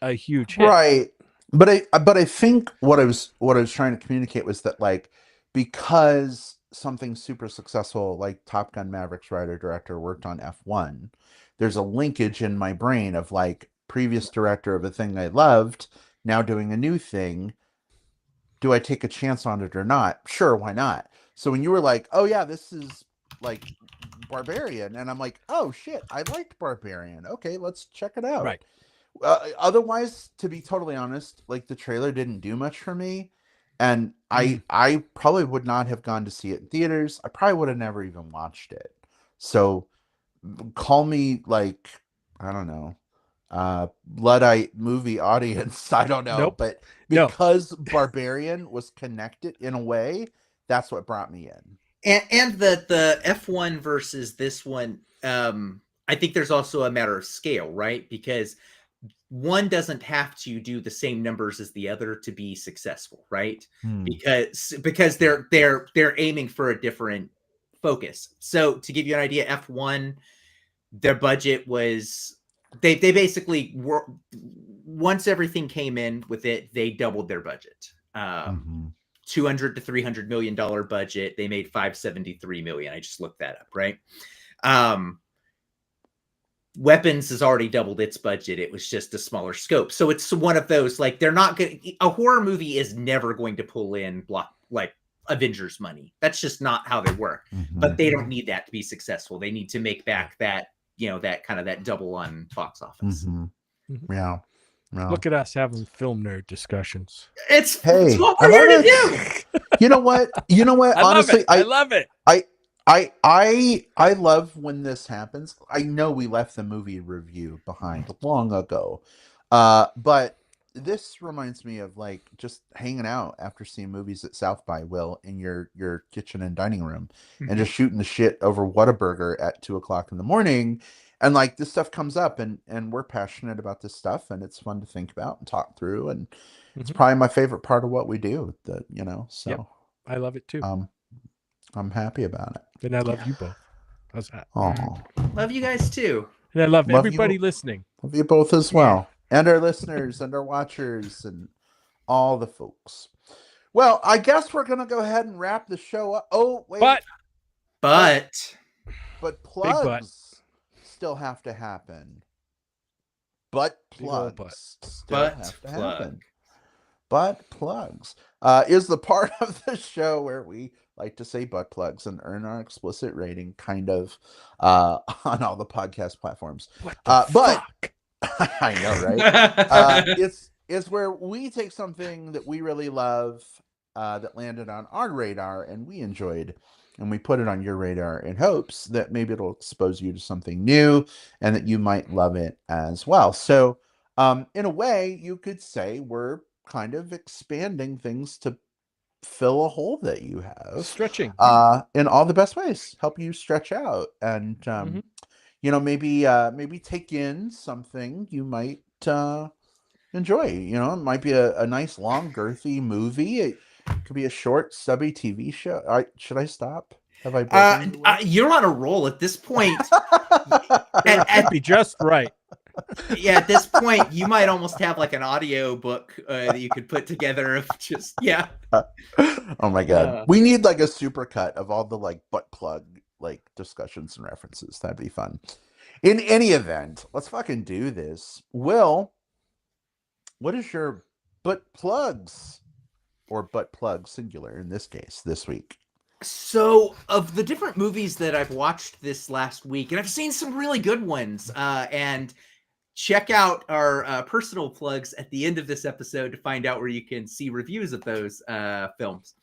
a huge hit. Right. But I think what I was trying to communicate was that, like, because something super successful like Top Gun Maverick's writer director worked on F1, there's a linkage in my brain of like previous director of a thing I loved now doing a new thing. Do I take a chance on it or not? Sure, why not? So when you were like, oh yeah, this is like Barbarian, and I'm like, oh shit, I liked Barbarian. Okay, let's check it out. Right. Otherwise, to be totally honest, like the trailer didn't do much for me, and I probably would not have gone to see it in theaters. I probably would have never even watched it. So call me like, I don't know, Luddite movie audience. I don't know, Nope. but No. because Barbarian was connected in a way, that's what brought me in. And the F1 versus this one, I think there's also a matter of scale, right? Because one doesn't have to do the same numbers as the other to be successful, right? Because they're aiming for a different focus. So to give you an idea, F1, their budget was they basically were, once everything came in with it, they doubled their budget. $200 to $300 million budget. They made $573 million. I just looked that up, right? Weapons has already doubled its budget. It was just a smaller scope. So it's one of those, like, they're not going to, a horror movie is never going to pull in like Avengers money. That's just not how they work. But they don't need that to be successful. They need to make back that, that kind of that double on box office. Yeah. No. Look at us having film nerd discussions. It's what we're here to do. You know what? Honestly, I love it. I love when this happens. I know we left the movie review behind long ago, but this reminds me of like just hanging out after seeing movies at South by, Will, in your kitchen and dining room, and just shooting the shit over Whataburger at 2:00 in the morning. And like this stuff comes up, and we're passionate about this stuff, and it's fun to think about and talk through, and it's probably my favorite part of what we do. So yep. I love it too. I'm happy about it. And I love you both. How's that? Oh, love you guys too. And I love everybody listening. Love you both as well, and our listeners and our watchers and all the folks. Well, I guess we're gonna go ahead and wrap the show up. Oh wait, but but Big butt. plugs still have to happen. Butt Big old butt. plugs still Butt have to plug. happen. Butt plugs is the part of the show where we like to say butt plugs and earn our explicit rating, kind of, on all the podcast platforms. What the fuck? I know, right? It's where we take something that we really love, that landed on our radar and we enjoyed, and we put it on your radar in hopes that maybe it'll expose you to something new and that you might love it as well. So, in a way, you could say we're kind of expanding things to fill a hole that you have, Stretching. in all the best ways, help you stretch out and, maybe take in something you might enjoy. It might be a nice long girthy movie. It could be a short stubby TV show. Should I stop? Have I broken your You're on a roll at this point. It could be just right. Yeah, at this point, you might almost have like an audio book that you could put together of just Oh my god, we need like a super cut of all the like butt plug like discussions and references. That'd be fun. In any event, let's fucking do this. Will, what is your butt plugs, or butt plug singular in this case, this week? So, of the different movies that I've watched this last week, and I've seen some really good ones, and check out our personal plugs at the end of this episode to find out where you can see reviews of those films.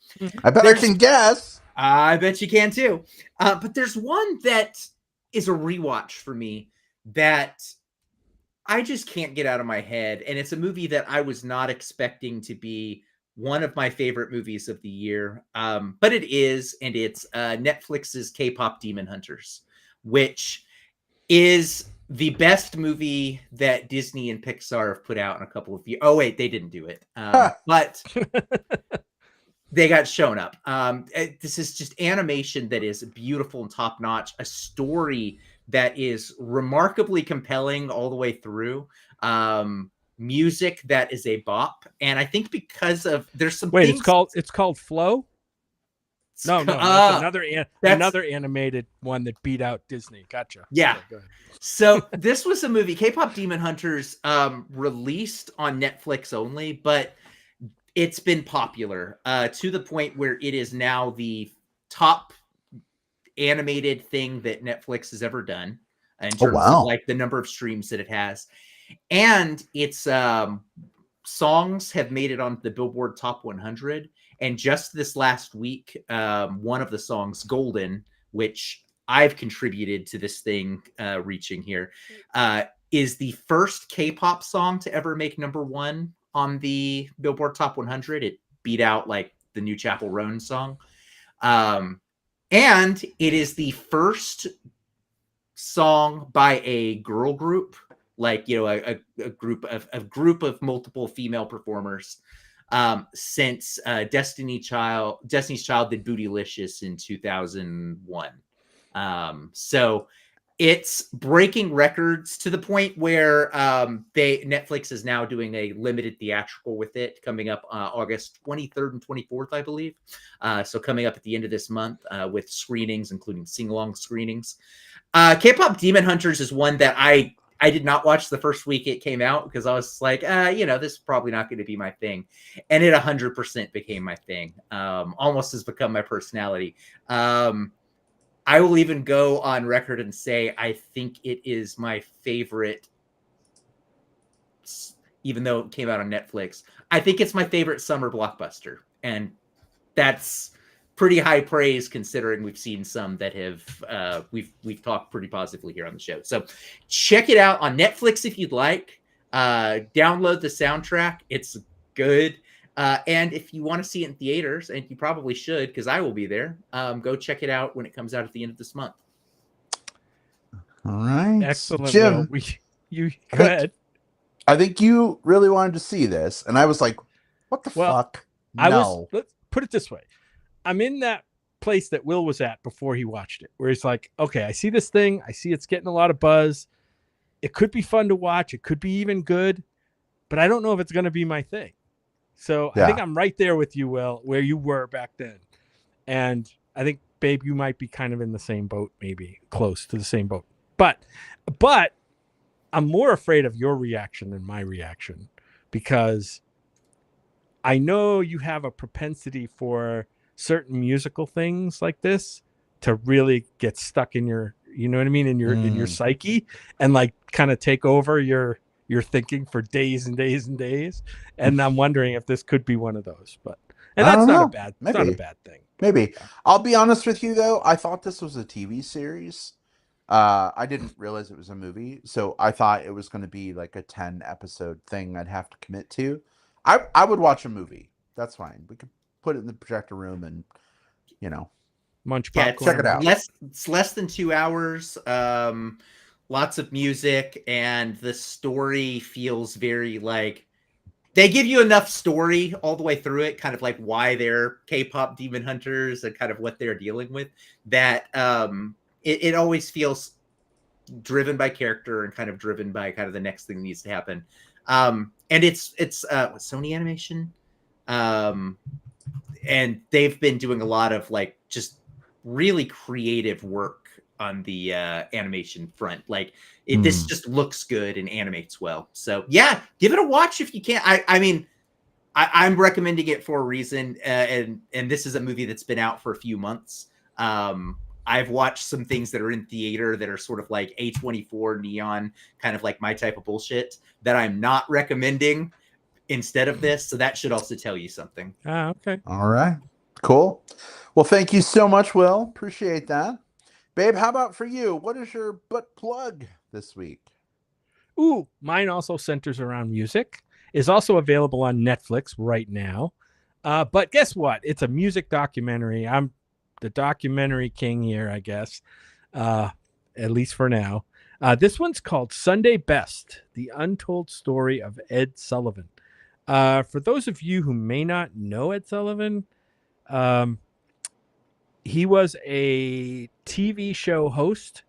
I bet I can guess. I bet you can too. But there's one that is a rewatch for me that I just can't get out of my head. And it's a movie that I was not expecting to be one of my favorite movies of the year. But it is, and it's Netflix's K-pop Demon Hunters, which is the best movie that Disney and Pixar have put out in a couple of years. Oh, wait, they didn't do it. But they got shown up. This is just animation that is beautiful and top-notch, a story that is remarkably compelling all the way through. Music that is a bop. And I think because of there's some Wait, things... it's called Flow? No, that's another animated one that beat out Disney. Gotcha. Yeah. Okay, go ahead. So this was a movie, K-pop Demon Hunters, released on Netflix only, but it's been popular to the point where it is now the top animated thing that Netflix has ever done in terms of like the number of streams that it has. And its songs have made it on the Billboard Top 100. And just this last week, one of the songs, Golden, which I've contributed to this thing reaching here, is the first K-pop song to ever make #1 on the Billboard Top 100. It beat out like the new Chapel Roan song. And it is the first song by a girl group, like, a group of multiple female performers, since Destiny's Child did Bootylicious in 2001. So it's breaking records to the point where Netflix is now doing a limited theatrical with it coming up August 23rd and 24th, I believe. So coming up at the end of this month with screenings, including sing-along screenings. K-pop Demon Hunters is one that I did not watch the first week it came out because I was like, this is probably not going to be my thing. And it 100% became my thing. Almost has become my personality. I will even go on record and say I think it is my favorite, even though it came out on Netflix. I think it's my favorite summer blockbuster. And that's pretty high praise considering we've seen some that have we've talked pretty positively here on the show. So check it out on Netflix if you'd like. Download the soundtrack. It's good. And if you want to see it in theaters, and you probably should because I will be there, go check it out when it comes out at the end of this month. All right. Excellent. Jim, Will. You go ahead. I think you really wanted to see this, and I was like, what the fuck? No. Let's put it this way. I'm in that place that Will was at before he watched it, where he's like, okay, I see this thing. I see it's getting a lot of buzz. It could be fun to watch. It could be even good, but I don't know if it's going to be my thing. So I think I'm right there with you, Will, where you were back then. And I think Babe, you might be kind of in the same boat, maybe close to the same boat. But I'm more afraid of your reaction than my reaction, because I know you have a propensity for certain musical things like this to really get stuck in your, you know what I mean, in your psyche, and like kind of take over your thinking for days and days and days. And I'm wondering if this could be one of those. But and I that's don't not know. a bad, it's Maybe. not a bad thing. Maybe. Yeah. I'll be honest with you though. I thought this was a TV series. I didn't realize it was a movie, so I thought it was going to be like a 10 episode thing I'd have to commit to. I would watch a movie. That's fine. We could put it in the projector room and, you know, Munch Yeah, popcorn. check it out. It's less than 2 hours. Lots of music, and the story feels very like they give you enough story all the way through it, kind of like why they're K-pop demon hunters and kind of what they're dealing with, that it always feels driven by character and kind of driven by kind of the next thing that needs to happen. And it's Sony Animation. And they've been doing a lot of like just really creative work on the animation front. Like this just looks good and animates well. So yeah, give it a watch if you can. I mean, I'm recommending it for a reason, and this is a movie that's been out for a few months. I've watched some things that are in theater that are sort of like A24 neon, kind of like my type of bullshit, that I'm not recommending instead of this. So that should also tell you something. Okay. All right. Cool. Well, thank you so much, Will. Appreciate that. Babe, how about for you? What is your butt plug this week? Ooh, mine also centers around music. Is also available on Netflix right now. But guess what? It's a music documentary. I'm the documentary king here, I guess, at least for now. This one's called Sunday Best, The Untold Story of Ed Sullivan. For those of you who may not know Ed Sullivan, he was a TV show host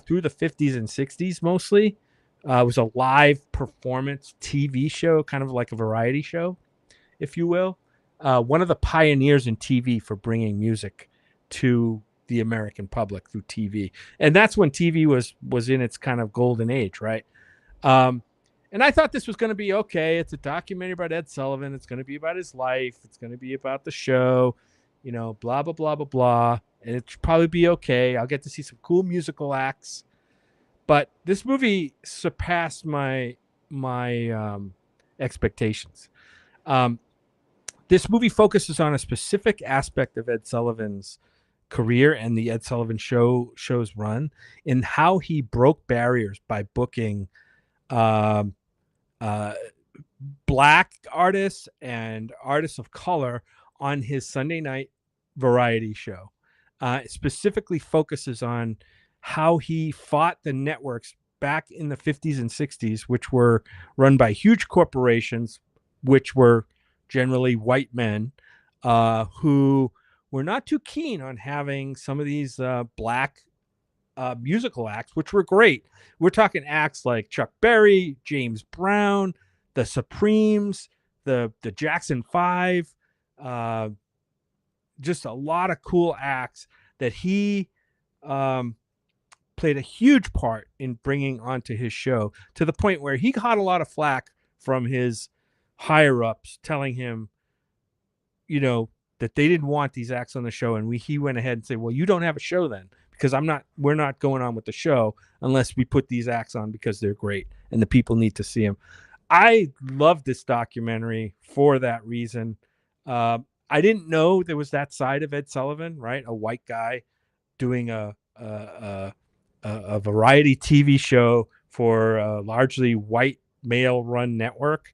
through the 50s and 60s mostly. It was a live performance TV show, kind of like a variety show, if you will. One of the pioneers in TV for bringing music to the American public through TV. And that's when TV was in its kind of golden age, right? And I thought this was going to be okay. It's a documentary about Ed Sullivan. It's going to be about his life. It's going to be about the show, you know, blah, blah, blah, blah, blah. And it should probably be okay. I'll get to see some cool musical acts. But this movie surpassed my expectations. This movie focuses on a specific aspect of Ed Sullivan's career and the Ed Sullivan show's run, in how he broke barriers by booking black artists and artists of color on his Sunday night variety show. It specifically focuses on how he fought the networks back in the 50s and 60s, which were run by huge corporations, which were generally white men, who were not too keen on having some of these black musical acts, which were great. We're talking acts like Chuck Berry, James Brown, the Supremes, the Jackson 5, just a lot of cool acts that he played a huge part in bringing onto his show, to the point where he got a lot of flack from his higher ups telling him, you know, that they didn't want these acts on the show. And he went ahead and said, well, you don't have a show then, because we're not going on with the show unless we put these acts on, because they're great and the people need to see them. I love this documentary for that reason. I didn't know there was that side of Ed Sullivan, right? A white guy doing a variety TV show for a largely white male run network,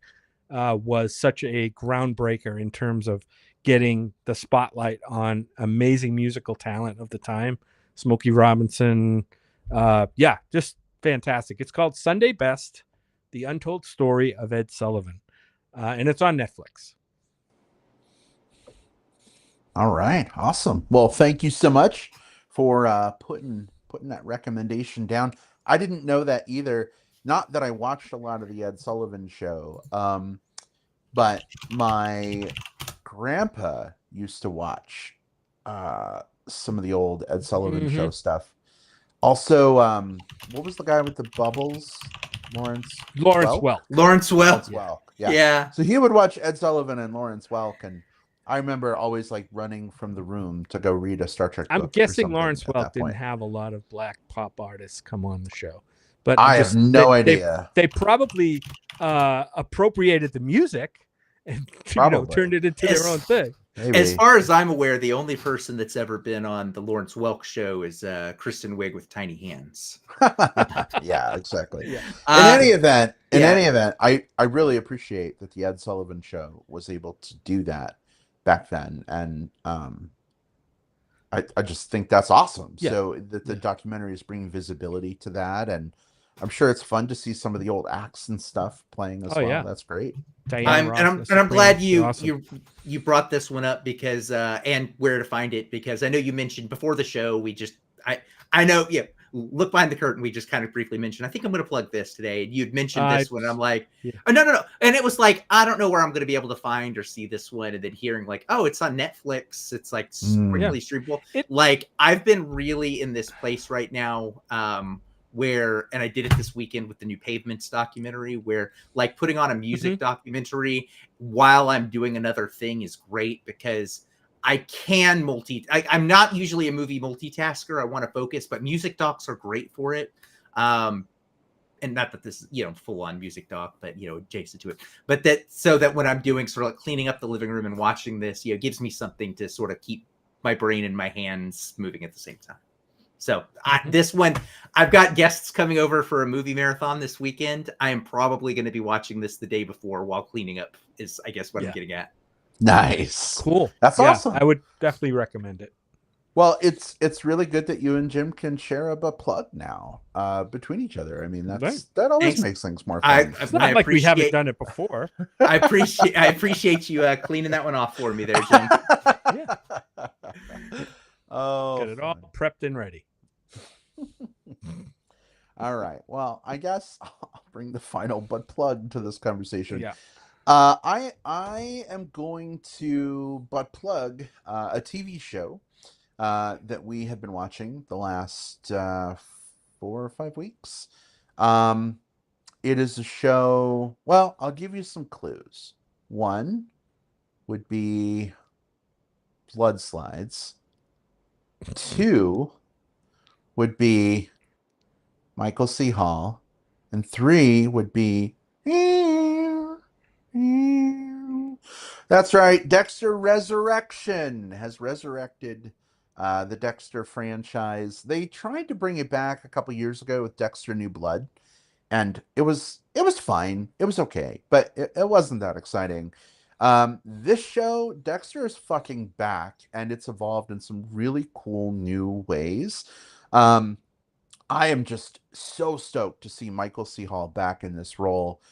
was such a groundbreaker in terms of getting the spotlight on amazing musical talent of the time. Smokey Robinson. Just fantastic. It's called Sunday Best, The Untold Story of Ed Sullivan. And it's on Netflix. All right. Awesome. Well, thank you so much for putting that recommendation down. I didn't know that either. Not that I watched a lot of the Ed Sullivan show, but my grandpa used to watch some of the old Ed Sullivan Mm-hmm. Show stuff. Also, what was the guy with the bubbles? Lawrence Welk? Lawrence Welk. Lawrence Welk. Yeah. Yeah. So he would watch Ed Sullivan and Lawrence Welk, and I remember always like running from the room to go read a Star Trek I'm book or guessing something Lawrence at Welk that didn't point. have a lot of black pop artists come on the show, but I have no idea. They probably appropriated the music and Probably. turned it into their own thing. Maybe. As far as I'm aware, the only person that's ever been on the Lawrence Welk show is Kristen Wiig with tiny hands. Yeah, exactly. Yeah. In any event, yeah. I really appreciate that the Ed Sullivan Show was able to do that back then, and I just think that's awesome. Yeah. So that the documentary is bringing visibility to that, and I'm sure it's fun to see some of the old acts and stuff playing as well. Yeah. That's great. I'm glad you brought this one up because and where to find it, because I know you mentioned before the show, I know, yeah, look behind the curtain, we just kind of briefly mentioned, I think I'm going to plug this today, and you'd mentioned this one. I'm like, oh, no, and it was like, I don't know where I'm going to be able to find or see this one, and then hearing like, oh, it's on Netflix, it's like quickly streamable. Like, I've been really in this place right now where, and I did it this weekend with the new Pavements documentary, where like putting on a music documentary while I'm doing another thing is great, because I can I'm not usually a movie multitasker. I want to focus, but music docs are great for it. And not that this is, full on music doc, but, adjacent to it. But so that when I'm doing sort of like cleaning up the living room and watching this, gives me something to sort of keep my brain and my hands moving at the same time. So this one, I've got guests coming over for a movie marathon this weekend. I am probably going to be watching this the day before while cleaning up, is I guess what I'm getting at. Nice. Cool. That's awesome. I would definitely recommend it. Well, it's really good that you and Jim can share a butt plug now between each other. I mean, that always makes things more fun. It's not like we haven't done it before. I appreciate you cleaning that one off for me there, Jim. Yeah. Oh, get it all prepped and ready. All right. Well, I guess I'll bring the final butt plug to this conversation. Yeah. I am going to butt plug a TV show that we have been watching the last 4 or 5 weeks. It is a show. Well, I'll give you some clues. One would be Blood Slides. 2 would be Michael C. Hall, and 3 would be. That's right. Dexter Resurrection has resurrected the Dexter franchise. They tried to bring it back a couple years ago with Dexter New Blood, and it was fine. It was okay, but it wasn't that exciting. This show, Dexter is fucking back, and it's evolved in some really cool new ways. I am just so stoked to see Michael C. Hall back in this role,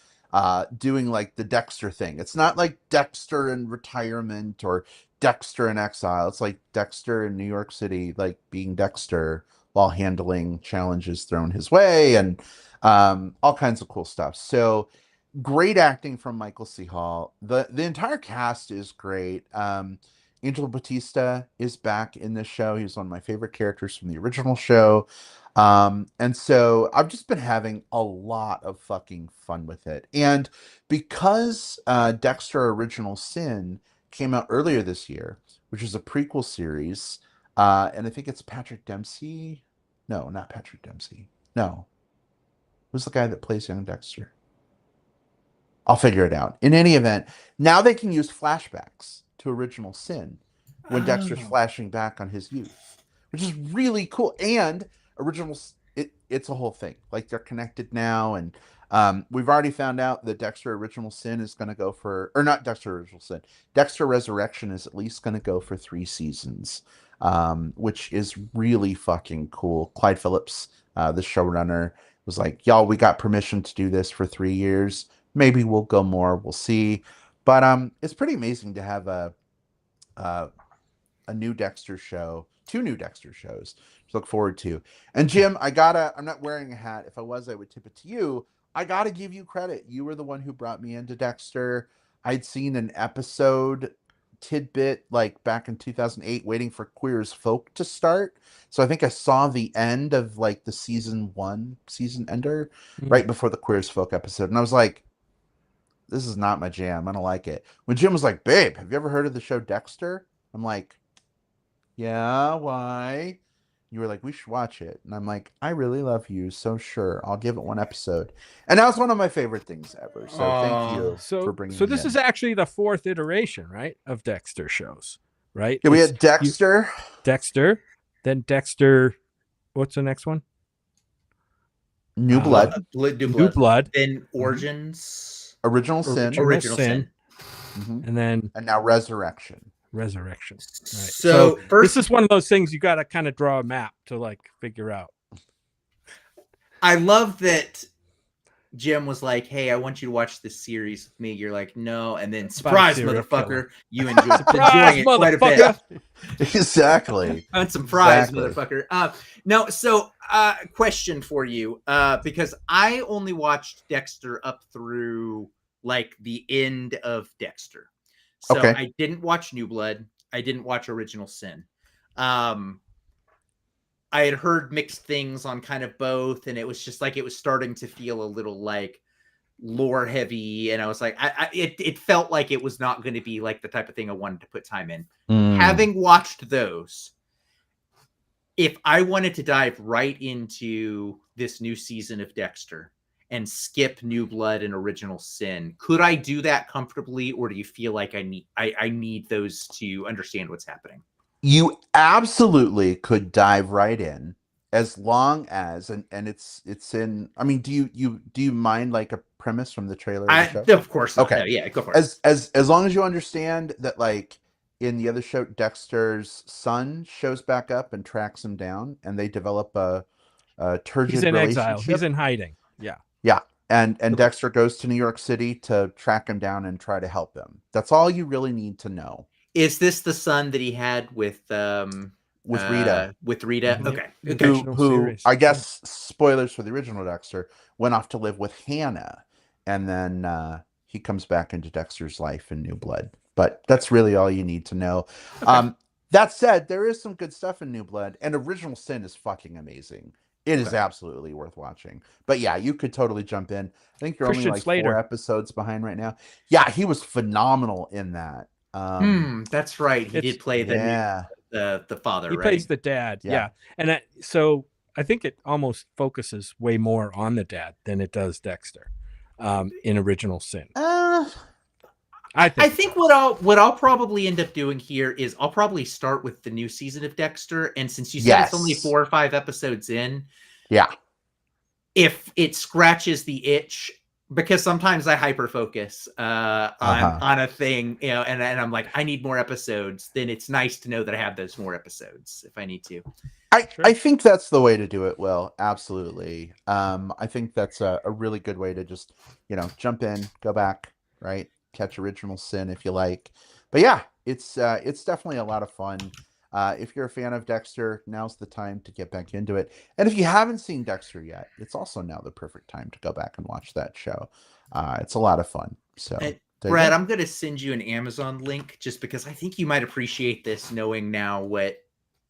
doing like the Dexter thing. It's not like Dexter in retirement or Dexter in exile. It's like Dexter in New York City, like being Dexter while handling challenges thrown his way, and all kinds of cool stuff. So great acting from Michael C. Hall. The entire cast is great. Angelo Bautista is back in this show. He's one of my favorite characters from the original show. And so I've just been having a lot of fucking fun with it. And because Dexter Original Sin came out earlier this year, which is a prequel series, and I think it's Patrick Dempsey. No, not Patrick Dempsey. No. Who's the guy that plays young Dexter? I'll figure it out. In any event, now they can use flashbacks to Original Sin when Dexter's flashing back on his youth, which is really cool. And it's a whole thing. Like, they're connected now, and we've already found out that Dexter Original Sin is going to go for, or not Dexter Original Sin, Dexter Resurrection is at least going to go for 3 seasons, which is really fucking cool. Clyde Phillips, the showrunner, was like, y'all, we got permission to do this for 3 years. Maybe we'll go more. We'll see. But it's pretty amazing to have a new Dexter show, 2 new Dexter shows to look forward to. And Jim, I'm not wearing a hat. If I was, I would tip it to you. I gotta give you credit. You were the one who brought me into Dexter. I'd seen an episode tidbit like back in 2008 waiting for Queer as Folk to start. So I think I saw the end of like the season ender right before the Queer as Folk episode. And I was like, this is not my jam. I don't like it. When Jim was like, babe, have you ever heard of the show Dexter? I'm like, yeah, why? You were like, we should watch it. And I'm like, I really love you. So sure, I'll give it one episode. And that was one of my favorite things ever. So thank you for bringing So me this in. is actually the 4th iteration, right, of Dexter shows, right? Yeah, we had Dexter. Dexter, then Dexter. What's the next one? New Blood. New Blood. Then Origins. Original Sin. Original Sin. Mm-hmm. And now Resurrection. Right. So first, this is one of those things you got to kind of draw a map to like figure out. I love that Jim was like, hey, I want you to watch this series with me. You're like, no. And then surprise, motherfucker. You enjoying it quite a bit. Exactly. Surprise, motherfucker. No, so question for you. Because I only watched Dexter up through like the end of Dexter. So I didn't watch New Blood. I didn't watch Original Sin. I had heard mixed things on kind of both, and it was just like it was starting to feel a little like lore heavy, and I was like, it felt like it was not going to be like the type of thing I wanted to put time in. Having watched those, if I wanted to dive right into this new season of Dexter and skip New Blood and Original Sin, could I do that comfortably, or do you feel like I need those to understand what's happening? You absolutely could dive right in, as long as and it's in. I mean, do you mind like a premise from the trailer of the show? Of course not. Okay, no, yeah, go for it. As long as you understand that, like in the other show, Dexter's son shows back up and tracks him down, and they develop a turgid He's in relationship. exile. He's in hiding. Yeah. And Dexter goes to New York City to track him down and try to help him. That's all you really need to know. Is this the son that he had with Rita? With Rita? Mm-hmm. Okay. Who I guess, spoilers for the original Dexter, went off to live with Hannah, and then he comes back into Dexter's life in New Blood. But that's really all you need to know. Okay. That said, there is some good stuff in New Blood, and Original Sin is fucking amazing. It is absolutely worth watching. But yeah, you could totally jump in. I think you're Christian only like Slater. 4 episodes behind right now. Yeah, he was phenomenal in that. That's right. He did play the father. He plays the dad. Yeah. And so I think it almost focuses way more on the dad than it does Dexter in Original Sin. I think what I'll probably end up doing here is I'll probably start with the new season of Dexter, and since you said it's only 4 or 5 episodes in, if it scratches the itch, because sometimes I hyper focus on a thing, you know, and I'm like, I need more episodes. Then it's nice to know that I have those more episodes if I need to. I think that's the way to do it, Will. Absolutely. I think that's a really good way to just, jump in, go back, right? Catch Original Sin if you like. But yeah, it's definitely a lot of fun. If you're a fan of Dexter, now's the time to get back into it. And if you haven't seen Dexter yet, it's also now the perfect time to go back and watch that show. It's a lot of fun. So, Brad, I'm going to send you an Amazon link just because I think you might appreciate this, knowing now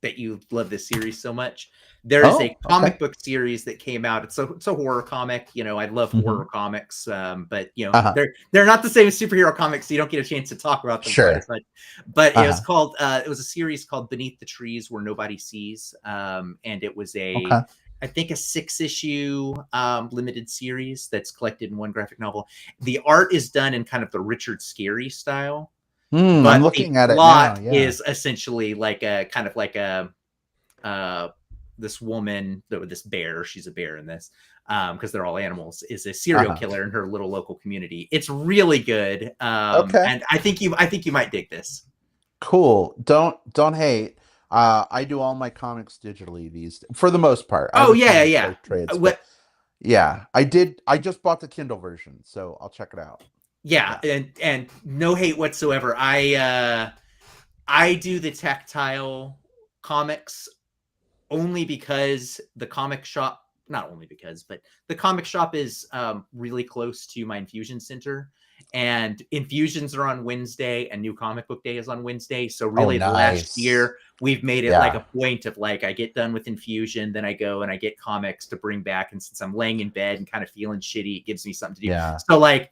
that you love this series so much. There is a comic book series that came out. It's a horror comic. I love horror comics, but they're not the same as superhero comics, so you don't get a chance to talk about them. Sure. But it was called. It was a series called Beneath the Trees Where Nobody Sees, and it was I think a 6-issue limited series that's collected in one graphic novel. The art is done in kind of the Richard Scarry style. But I'm looking at it now. Yeah. Is essentially like a kind of like this woman, this bear, she's a bear in this, because they're all animals, is a serial killer in her little local community. It's really good. And I think you might dig this. Cool. Don't hate. I do all my comics digitally for the most part. Trades, yeah. I just bought the Kindle version, so I'll check it out. Yeah. And no hate whatsoever. I do the tactile comics only because the comic shop not only because, but the comic shop is really close to my infusion center. And infusions are on Wednesday and New Comic Book Day is on Wednesday. So really the last year we've made it like a point of like, I get done with infusion, then I go and I get comics to bring back. And since I'm laying in bed and kind of feeling shitty, it gives me something to do. Yeah. So like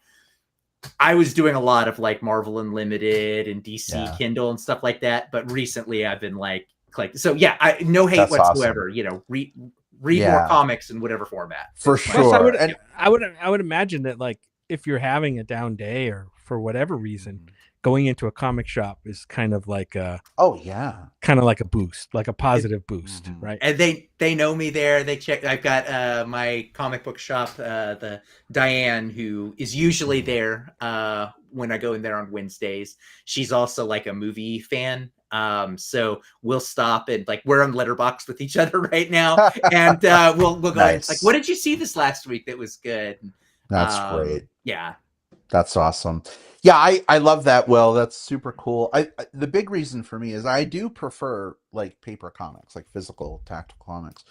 I was doing a lot of like Marvel Unlimited and DC Kindle and stuff like that. But recently I've been like, so yeah, no hate That's whatsoever, awesome. you know, read more comics in whatever format. For sure. I would imagine that like, if you're having a down day or for whatever reason, going into a comic shop is kind of like a kind of like a boost, like a positive boost, right? And they know me there. They check. I've got my comic book shop, the Diane, who is usually there when I go in there on Wednesdays. She's also like a movie fan. So we'll stop and like we're on Letterboxd with each other right now, and we'll go nice. like, what did you see this last week that was good? That's great. Yeah. That's awesome. Yeah, I love that, Will. That's super cool. The big reason for me is I do prefer like paper comics, like physical, tactile comics.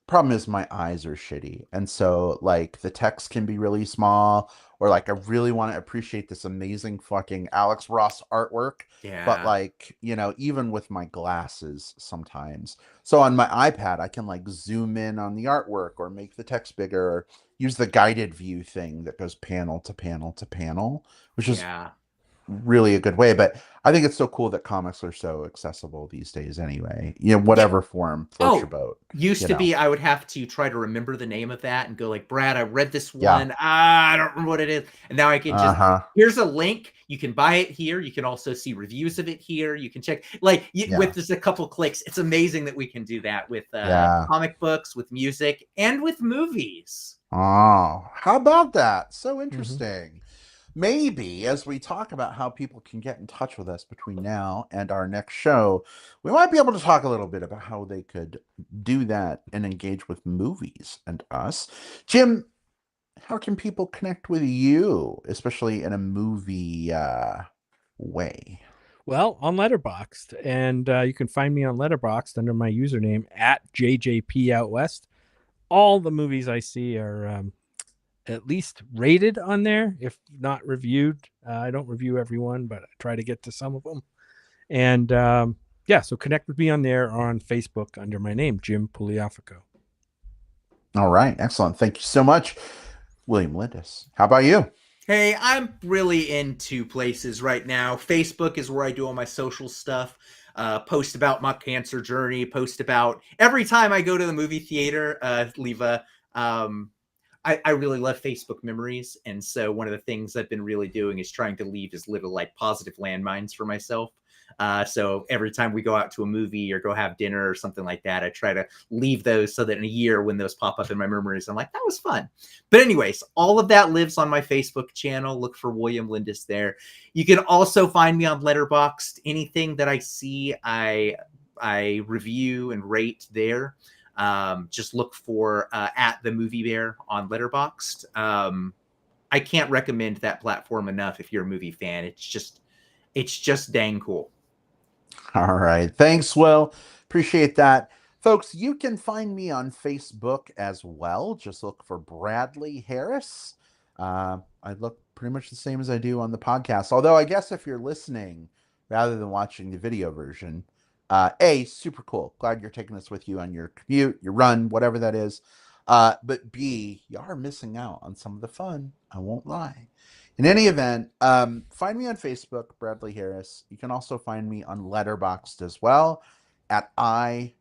Problem is my eyes are shitty. And so like the text can be really small, or like I really want to appreciate this amazing fucking Alex Ross artwork. Yeah. But like, you know, even with my glasses sometimes. So on my iPad, I can like zoom in on the artwork or make the text bigger, or use the guided view thing that goes panel to panel to panel, which is really a good way. But I think it's so cool that comics are so accessible these days anyway, you know, whatever form floats your boat. Used to be, I would have to try to remember the name of that and go like, Brad, I read this one. I don't remember what it is. And now I can just, here's a link. You can buy it here. You can also see reviews of it here. You can check like with just a couple clicks. It's amazing that we can do that with comic books, with music, and with movies. Oh, how about that? So interesting. Maybe as we talk about how people can get in touch with us between now and our next show, we might be able to talk a little bit about how they could do that and engage with movies and us. Jim, how can people connect with you, especially in a movie way? Well, on Letterboxd, and you can find me on Letterboxd under my username @JJPOutWest. All the movies I see are at least rated on there, if not reviewed. I don't review everyone, but I try to get to some of them. And so connect with me on there or on Facebook under my name, Jim Pugliafico. All right, excellent. Thank you so much, William Lindis. How about you? Hey, I'm really into places right now. Facebook is where I do all my social stuff. Post about my cancer journey, post about every time I go to the movie theater, leave a, I really love Facebook memories. And so one of the things I've been really doing is trying to leave as little like positive landmines for myself. So every time we go out to a movie or go have dinner or something like that, I try to leave those so that in a year when those pop up in my memories, I'm like, that was fun. But anyways, all of that lives on my Facebook channel. Look for William Lindis there. You can also find me on Letterboxd. Anything that I see, I review and rate there. Just look for @TheMovieBear on Letterboxd. I can't recommend that platform enough if you're a movie fan. It's just dang cool. All right. Thanks, Will. Appreciate that. Folks, you can find me on Facebook as well. Just look for Bradley Harris. I look pretty much the same as I do on the podcast. Although I guess if you're listening rather than watching the video version, A, super cool. Glad you're taking this with you on your commute, your run, whatever that is. But B, you are missing out on some of the fun. I won't lie. In any event, find me on Facebook, Bradley Harris. You can also find me on Letterboxd as well @IBradPro.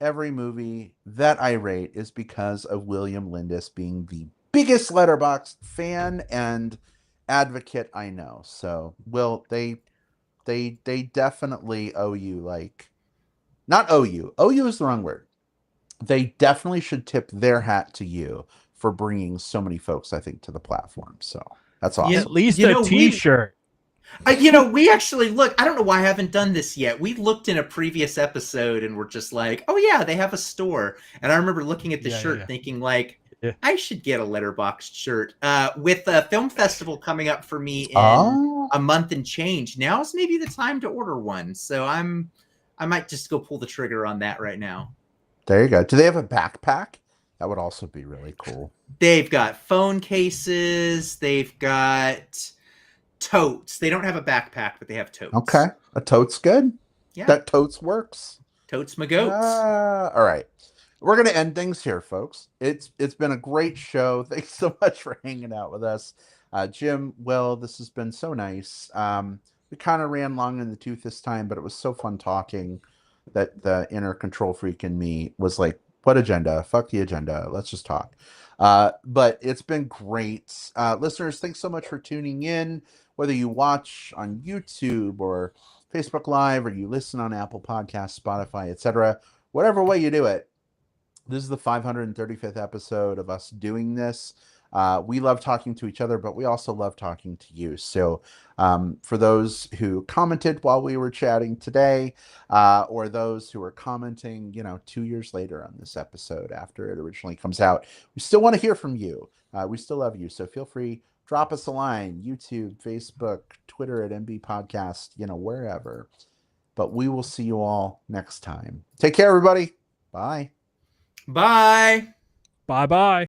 Every movie that I rate is because of William Lindis being the biggest Letterboxd fan and advocate I know. So, Will, they definitely owe you, like, not owe you. Owe you is the wrong word. They definitely should tip their hat to you for bringing so many folks, I think, to the platform. So that's awesome. At least a t-shirt. We actually look. I don't know why I haven't done this yet. We looked in a previous episode and we're just like, oh yeah, they have a store. And I remember looking at the shirt thinking like, I should get a Letterboxd shirt. With a film festival coming up for me in a month and change, now's maybe the time to order one. So I might just go pull the trigger on that right now. There you go. Do they have a backpack? That would also be really cool. They've got phone cases. They've got totes. They don't have a backpack, but they have totes. Okay. A tote's good. Yeah. That totes works. Totes my goats. All right. We're going to end things here, folks. It's been a great show. Thanks so much for hanging out with us. Jim, Will, this has been so nice. We kind of ran long in the tooth this time, but it was so fun talking that the inner control freak in me was like, what agenda? Fuck the agenda. Let's just talk. But it's been great. Listeners, thanks so much for tuning in. Whether you watch on YouTube or Facebook Live, or you listen on Apple Podcasts, Spotify, etc., whatever way you do it, this is the 535th episode of us doing this. We love talking to each other, but we also love talking to you. So for those who commented while we were chatting today, or those who are commenting, 2 years later on this episode after it originally comes out, we still want to hear from you. We still love you. So feel free, drop us a line, YouTube, Facebook, Twitter at MB Podcast, wherever. But we will see you all next time. Take care, everybody. Bye. Bye. Bye-bye.